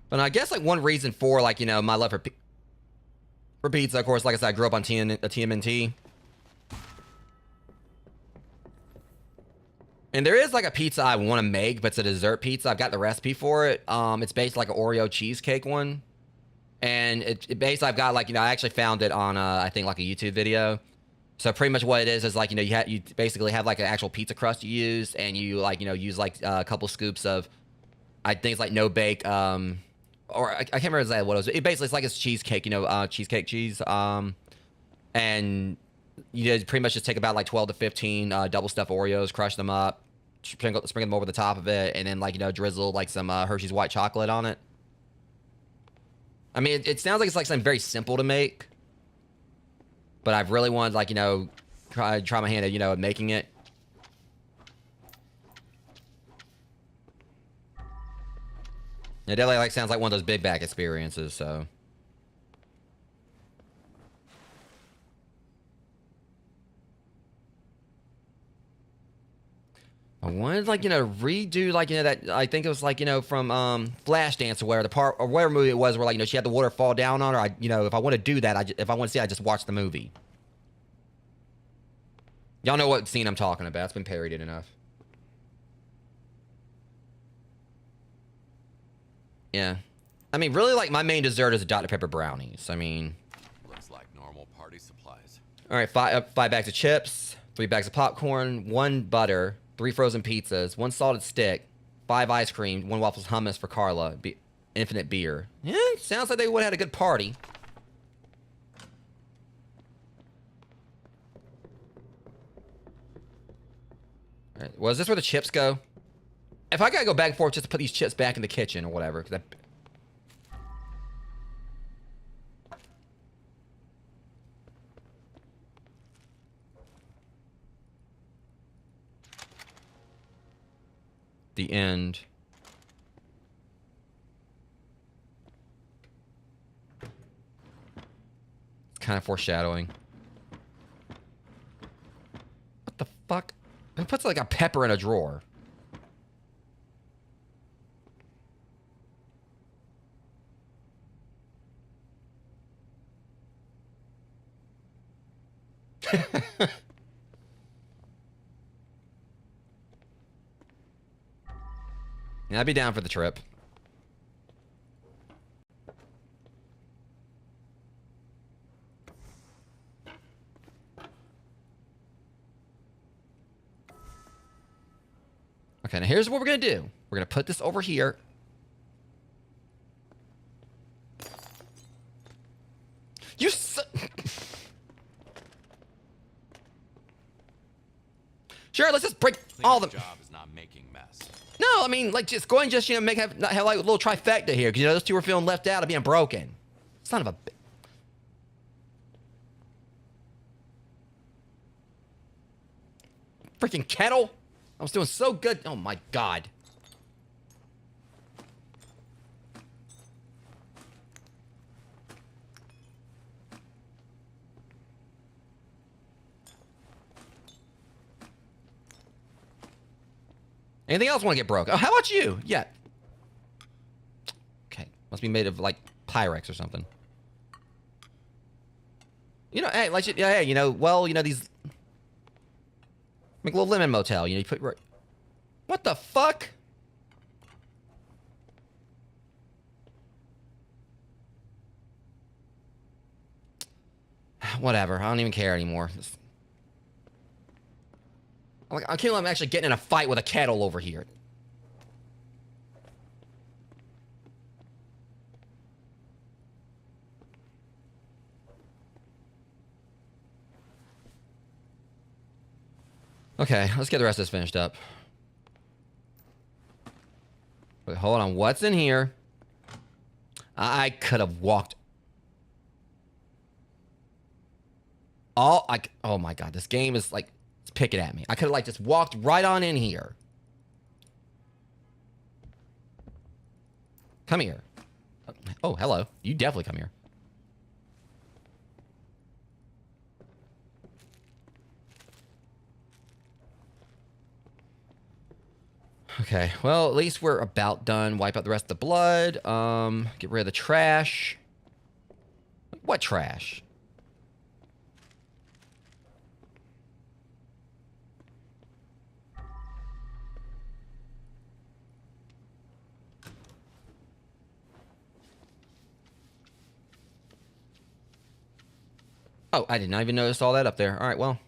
S1: But I guess, like, one reason for, like, you know, my love for pizza, of course, like I said, I grew up on TMNT. And there is like a pizza I want to make, but it's a dessert pizza. I've got the recipe for it. It's based like an Oreo cheesecake one. And it basically, I've got like, you know, I actually found it on, I think like a YouTube video. So pretty much what it is like, you know, you basically have like an actual pizza crust you use. And you like, you know, use like a couple scoops of, I think it's like no bake, or I can't remember exactly what it was. It basically, it's like it's cheesecake, you know, cheesecake cheese. And you pretty much just take about like 12 to 15 double stuffed Oreos, crush them up, sprinkle them over the top of it, and then like, you know, drizzle like some Hershey's white chocolate on it. I mean, it sounds like it's like something very simple to make, but I've really wanted like, you know, try my hand at, you know, making it. It definitely like sounds like one of those big back experiences, so. I wanted, like, you know, redo, like, you know, that, I think it was, like, you know, from, Flashdance or whatever, the part, or whatever movie it was, where, like, you know, she had the water fall down on her. You know, if I want to do that, if I want to see it, I just watch the movie. Y'all know what scene I'm talking about. It's been parodied enough. Yeah. I mean, really, like, my main dessert is Dr. Pepper brownies. I mean...
S2: Looks like normal party supplies.
S1: Alright, 5 bags of chips, 3 bags of popcorn, 1 butter, 3 frozen pizzas, 1 salted stick, 5 ice cream, 1 waffles hummus for Carla, infinite beer. Yeah, sounds like they would have had a good party. All right, well, is this where the chips go? If I gotta go back and forth just to put these chips back in the kitchen or whatever, because the end. Kind of foreshadowing. What the fuck? Who puts like a pepper in a drawer? Yeah, I'd be down for the trip. Okay, now here's what we're gonna do. We're gonna put this over here. You Sure, let's just break all the
S2: job is not making mess.
S1: No, I mean, like, just go and just, you know, have like a little trifecta here, because, you know, those two were feeling left out of being broken. Son of a... Freaking kettle? I was doing so good. Oh, my God. Anything else want to get broke? Oh, how about you? Yeah. Okay. Must be made of, like, Pyrex or something. You know, hey, like, yeah, hey, you know, well, you know, these... Make a little lemon motel, you know, you put... What the fuck? Whatever. I don't even care anymore. I can't believe I'm actually getting in a fight with a kettle over here. Okay, let's get the rest of this finished up. Wait, hold on. What's in here? I could have walked. Oh my God. This game is like, it's picking at me. I could have like just walked right on in here. Come here. Oh, hello. You definitely come here. Okay, well, at least we're about done. Wipe out the rest of the blood. Get rid of the trash. What trash? Oh, I did not even notice all that up there. All right, well.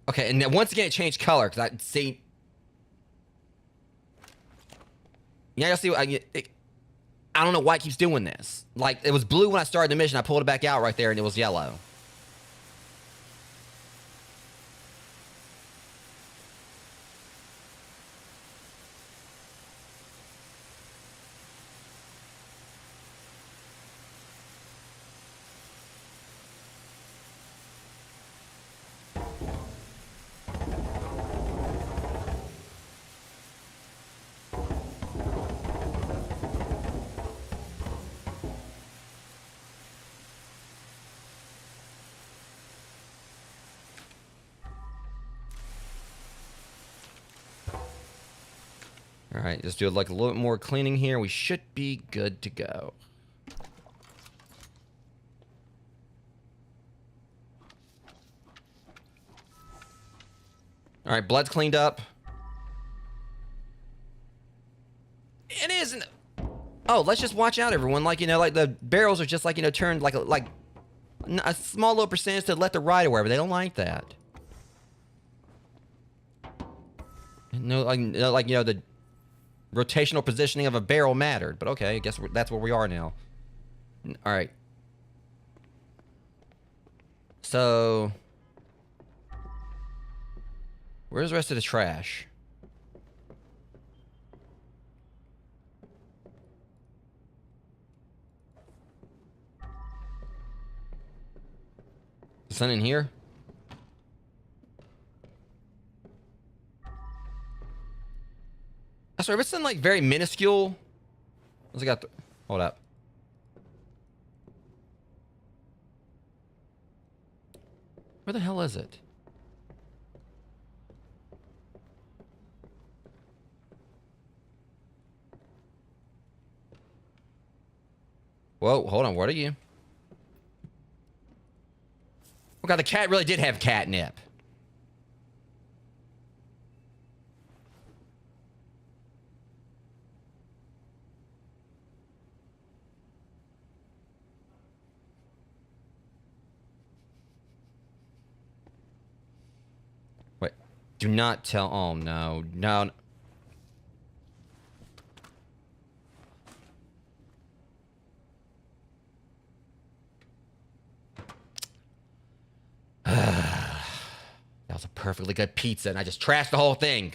S1: Okay, and then once again, it changed color, because I see... Yeah, you'll see... I don't know why it keeps doing this. Like, it was blue when I started the mission. I pulled it back out right there, and it was yellow. All right, just do like a little bit more cleaning here. We should be good to go. All right, blood's cleaned up. It isn't. Oh, let's just watch out, everyone. Like, you know, like the barrels are just like, you know, turned like a small little percentage to left or right or wherever. They don't like that. No, like you know, the rotational positioning of a barrel mattered, but okay, I guess that's where we are now. All right. So Where's the rest of the trash? Is something in here? I swear, if it's something like very minuscule. What's it got? Hold up. Where the hell is it? Whoa, hold on. What are you? Oh god, the cat really did have catnip. Wait, do not tell. Oh no, no. That was a perfectly good pizza, and I just trashed the whole thing.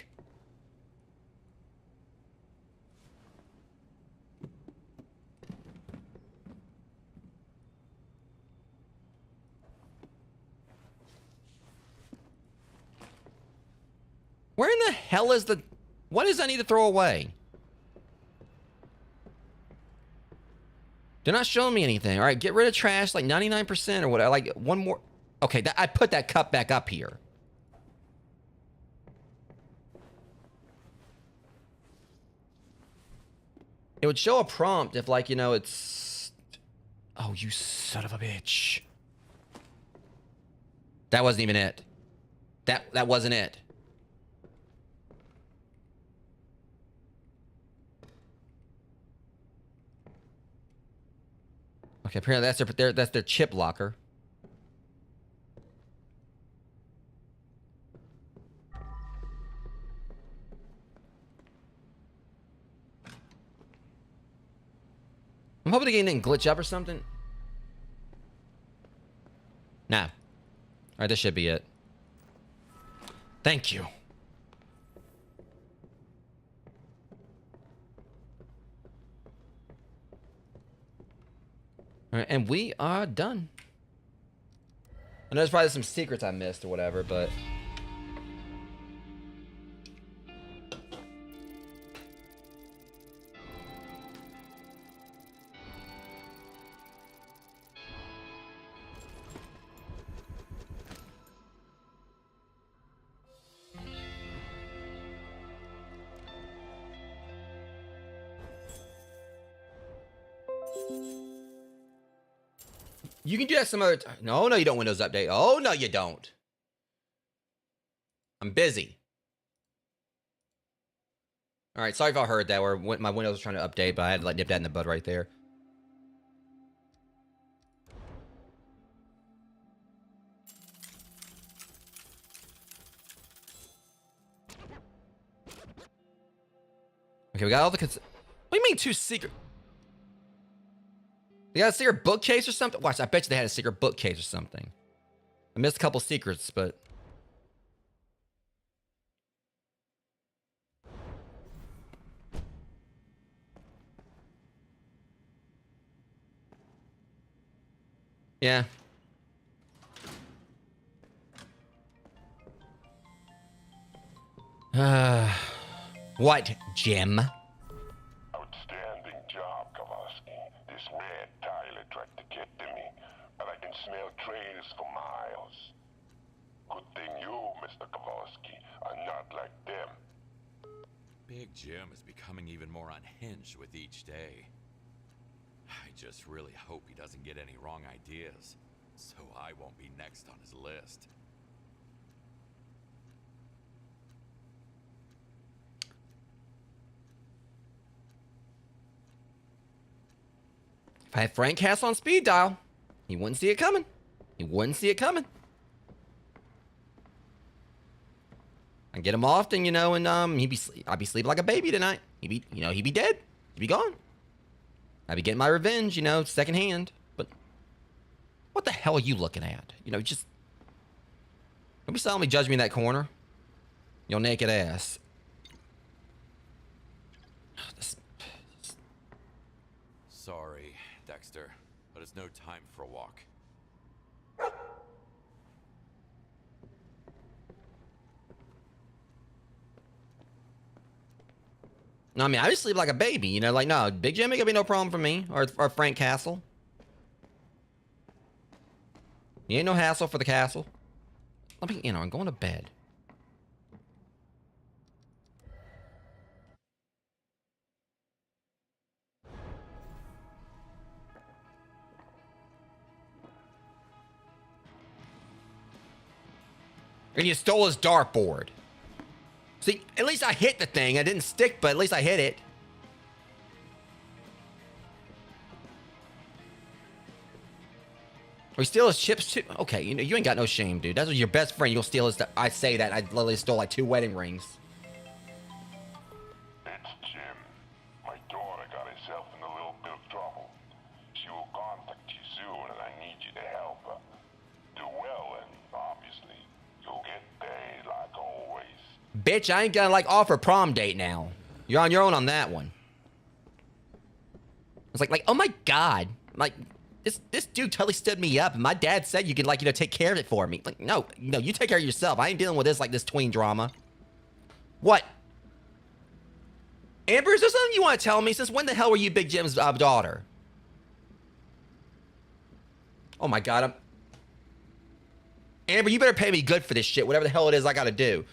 S1: Where in the hell is the... What does I need to throw away? They're not showing me anything. All right, get rid of trash, like 99% or whatever. Like, one more... Okay, I put that cup back up here. It would show a prompt if, like, you know, it's... Oh, you son of a bitch. That wasn't even it. That wasn't it. Okay, apparently that's their chip locker. I'm hoping the game didn't glitch up or something. Nah. All right, this should be it. Thank you. All right, and we are done. I know there's probably some secrets I missed or whatever, but... You can do that some other time. No, you don't Windows Update. Oh, no, you don't. I'm busy. All right, sorry if I heard that, or my Windows was trying to update, but I had to like nip that in the bud right there. Okay, we got all the... What do you mean two secret... They got a secret bookcase or something? Watch, I bet you they had a secret bookcase or something. I missed a couple secrets, but... Yeah. What, Jim?
S6: Outstanding job, Kowalski. This mad Tyler tried to get to me, but I can smell traitors for miles. Good thing you, Mr. Kowalski, are not like them.
S2: Big Jim is becoming even more unhinged with each day. I just really hope he doesn't get any wrong ideas, so I won't be next on his list.
S1: If I had Frank Castle on speed dial, he wouldn't see it coming. He wouldn't see it coming. I get him often, you know, and I'd be sleeping like a baby tonight. He'd be dead. He'd be gone. I'd be getting my revenge, you know, secondhand. But what the hell are you looking at? You know, just don't be silently judging me in that corner. Your naked ass.
S2: Sorry, Dexter, but it's no time for a walk.
S1: No, I mean, I just sleep like a baby, you know, like, no, Big Jim ain't gonna be no problem for me, or Frank Castle. You ain't no hassle for the castle. Let me, you know, I'm going to bed. And you stole his dartboard. See, at least I hit the thing. I didn't stick, but at least I hit it. We steal his chips too. Okay, you know, you ain't got no shame, dude. That's your best friend. You gonna steal his. I say that. I literally stole like 2 wedding rings.
S6: It's Jim. My daughter got herself in a little bit of trouble. She will contact you soon, and I need you to help her. Do well, and obviously, you'll get paid like always.
S1: Bitch, I ain't gonna like offer prom date now. You're on your own on that one. It's like, oh my god, like this dude totally stood me up, and my dad said you could like, you know, take care of it for me. Like, no, you take care of yourself. I ain't dealing with this like this tween drama. What? Amber, is there something you want to tell me? Since when the hell were you Big Jim's daughter? Oh my god, Amber, you better pay me good for this shit, whatever the hell it is I gotta do.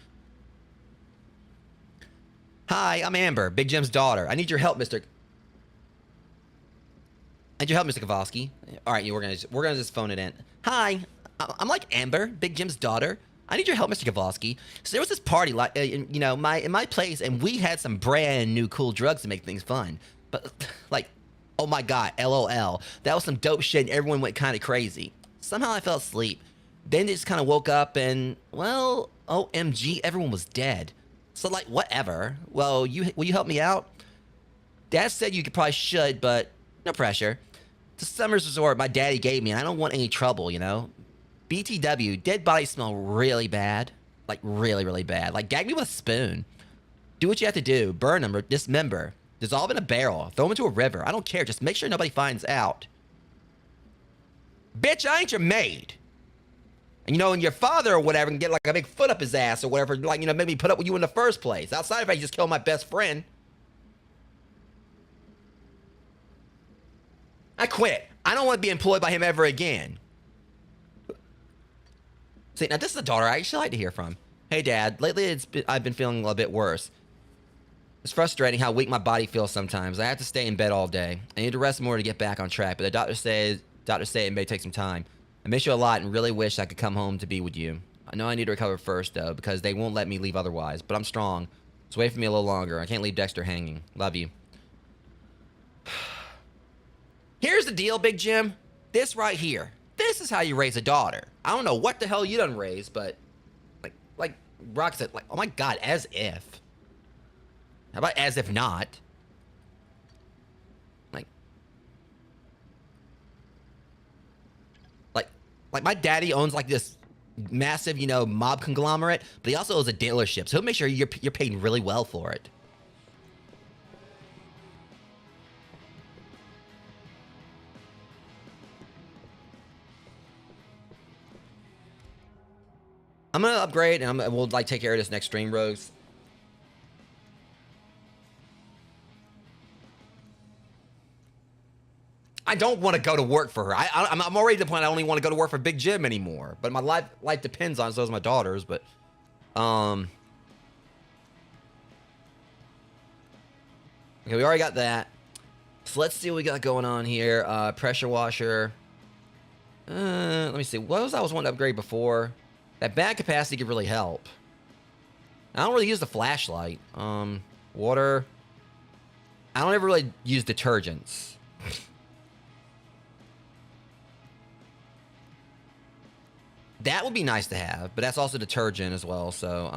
S1: Hi, I'm Amber, Big Jim's daughter. I need your help, Mr. I need your help, Mr. Kowalski. All right, we're gonna just phone it in. Hi, I'm like Amber, Big Jim's daughter. I need your help, Mr. Kowalski. So there was this party, like, in my place, and we had some brand new cool drugs to make things fun. But like, oh my god, LOL, that was some dope shit, and everyone went kind of crazy. Somehow I fell asleep. Then they just kind of woke up, and well, OMG, everyone was dead. So like, whatever. Well, will you help me out? Dad said you probably should, but no pressure. It's a summer's resort my daddy gave me, and I don't want any trouble, you know? BTW, dead bodies smell really bad. Like, really, really bad. Like, gag me with a spoon. Do what you have to do. Burn them or dismember. Dissolve in a barrel. Throw them into a river. I don't care. Just make sure nobody finds out. Bitch, I ain't your maid. And, you know, and your father or whatever can get, like, a big foot up his ass or whatever, like, you know, maybe put up with you in the first place. Outside of it, you just killed my best friend. I quit. I don't want to be employed by him ever again. See, now this is the daughter I actually like to hear from. Hey, Dad. Lately, I've been feeling a bit worse. It's frustrating how weak my body feels sometimes. I have to stay in bed all day. I need to rest more to get back on track, but the doctors say it may take some time. I miss you a lot and really wish I could come home to be with you. I know I need to recover first, though, because they won't let me leave otherwise, but I'm strong. Just wait for me a little longer. I can't leave Dexter hanging. Love you. Here's the deal, Big Jim. This right here. This is how you raise a daughter. I don't know what the hell you done raised, but like Rock said, like, oh my god, as if. How about as if not? Like my daddy owns like this massive, you know, mob conglomerate, but he also owns a dealership, so he'll make sure you're paid really well for it. I'm gonna upgrade, and we'll like take care of this next stream, Rogues. I don't want to go to work for her. I'm already at the point I only want to go to work for Big Jim anymore. But my life depends on it, so does my daughter's. But, okay, we already got that. So let's see what we got going on here. Pressure washer. Let me see. What was I wanting to upgrade before? That bag capacity could really help. I don't really use the flashlight. Water. I don't ever really use detergents. That would be nice to have, but that's also detergent as well, so,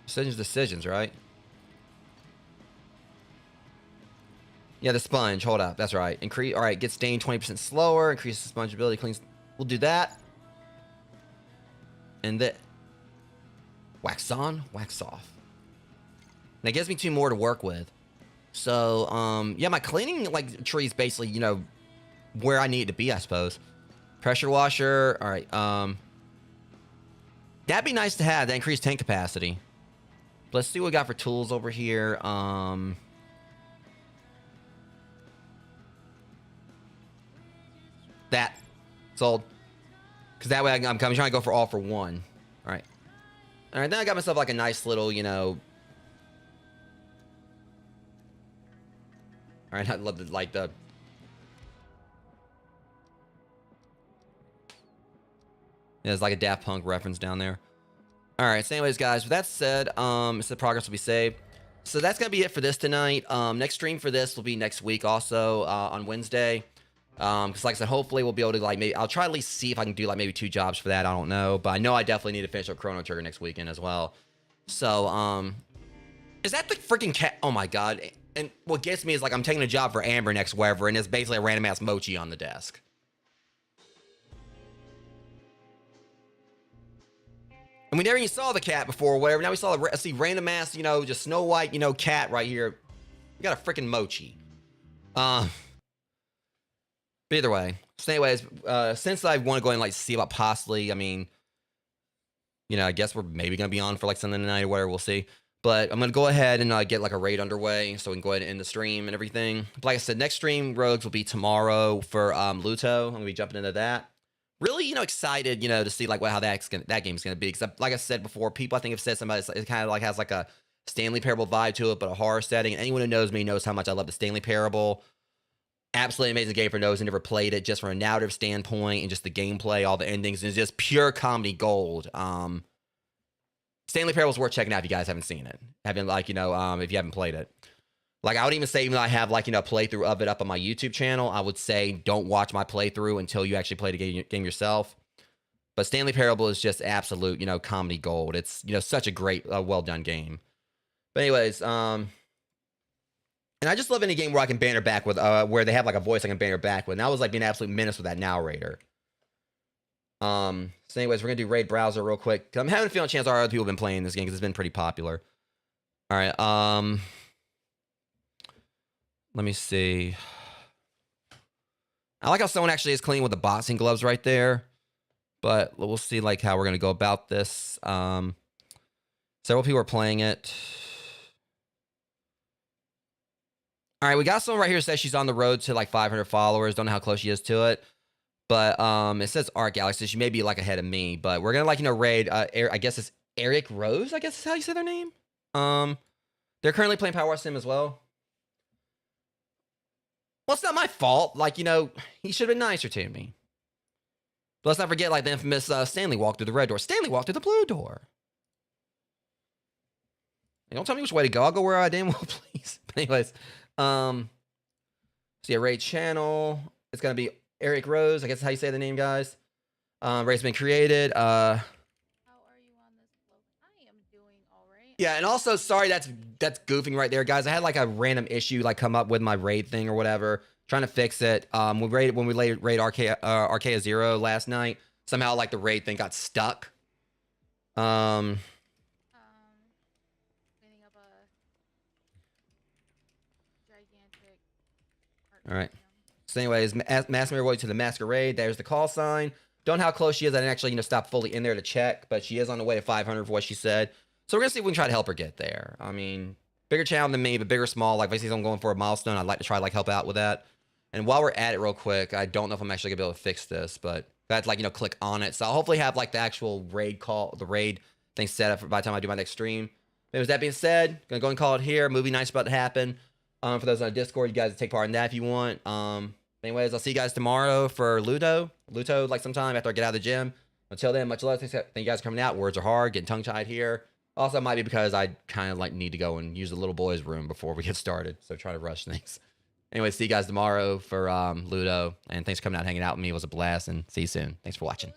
S1: decisions, right? Yeah, the sponge. Hold up. That's right. Increase. All right. Get stained 20% slower. Increase the sponge ability. Cleans. We'll do that. And that. Wax on, wax off. And that gives me 2 more to work with. So, yeah, my cleaning like tree is basically, you know, where I need it to be, I suppose. Pressure washer. All right. That'd be nice to have. That increased tank capacity. Let's see what we got for tools over here. That sold. Because that way I'm trying to go for all for one. All right. All right. Then I got myself like a nice little, you know. All right. I love the like the. There's like a Daft Punk reference down there. All right. So, anyways, guys, with that said, the progress will be saved. So that's gonna be it for this tonight. Next stream for this will be next week, also on Wednesday. Because like I said, hopefully we'll be able to like maybe I'll try at least see if I can do like maybe 2 jobs for that. I don't know, but I know I definitely need to finish up Chrono Trigger next weekend as well. So is that the freaking cat? Oh my god! And what gets me is like I'm taking a job for Amber next wherever, and it's basically a random ass mochi on the desk. And we never even saw the cat before, or whatever. Now we saw see random ass, you know, just Snow White, you know, cat right here. We got a freaking mochi. But either way. So anyways, since I want to go and like see about possibly, I mean, you know, I guess we're maybe gonna be on for like Sunday night or whatever. We'll see. But I'm gonna go ahead and get like a raid underway, so we can go ahead and end the stream and everything. But like I said, next stream Rogues will be tomorrow for Luto. I'm gonna be jumping into that. Really, you know, excited, you know, to see like how that game's gonna be. Because like I said before, people I think have said somebody it kind of like has like a Stanley Parable vibe to it, but a horror setting. And anyone who knows me knows how much I love the Stanley Parable. Absolutely amazing game for those who never played it, just from a narrative standpoint and just the gameplay, all the endings, and it's just pure comedy gold. Stanley Parable's worth checking out if you guys haven't seen it. Having like, you know, if you haven't played it. Like I would even say, even though I have like, you know, a playthrough of it up on my YouTube channel, I would say don't watch my playthrough until you actually play the game yourself. But Stanley Parable is just absolute, you know, comedy gold. It's, you know, such a great, well done game. But anyways, and I just love any game where I can banter back with, where they have like a voice I can banter back with. And I was like being an absolute menace with that narrator. So anyways, we're gonna do raid browser real quick. I'm having a feeling chances are other people have been playing this game because it's been pretty popular. All right. Let me see. I like how someone actually is clean with the boxing gloves right there. But we'll see like how we're gonna go about this. Several people are playing it. All right, we got someone right here who says she's on the road to like 500 followers. Don't know how close she is to it. But it says Art Galaxy. She may be like ahead of me. But we're gonna like, you know, raid. I guess it's Eric Rose. I guess is how you say their name. They're currently playing Power Sim as well. Well, it's not my fault. Like, you know, he should have been nicer to me. But let's not forget like the infamous Stanley walked through the red door. Stanley walked through the blue door. Hey, don't tell me which way to go. I'll go where I damn well please. But anyways. See a raid channel. It's gonna be Eric Rose. I guess that's how you say the name, guys. Raid's been created. How are you on this vlog? I am doing all right. Yeah, and also sorry that's goofing right there, guys. I had like a random issue like come up with my raid thing or whatever. Trying to fix it. When we raid Archaea Zero last night, somehow like the raid thing got stuck. Cleaning up a gigantic. All right. So anyways, Mass Mirror to the Masquerade. There's the call sign. Don't know how close she is. I didn't actually, you know, stop fully in there to check, but she is on the way to 500 for what she said. So we're gonna see if we can try to help her get there. I mean, bigger channel than me, but big or small. Like if I see someone going for a milestone, I'd like to try to like help out with that. And while we're at it, real quick, I don't know if I'm actually gonna be able to fix this, but I have to like, you know, click on it. So I'll hopefully have like the actual raid call, the raid thing set up by the time I do my next stream. But with that being said, gonna go and call it here. Movie night's about to happen. For those on Discord, you guys take part in that if you want. Anyways, I'll see you guys tomorrow for Ludo, like sometime after I get out of the gym. Until then, much love. Thank you guys for coming out. Words are hard, getting tongue-tied here. Also, it might be because I kind of like need to go and use the little boy's room before we get started. So try to rush things. Anyway, see you guys tomorrow for Ludo. And thanks for coming out and hanging out with me. It was a blast. And see you soon. Thanks for watching.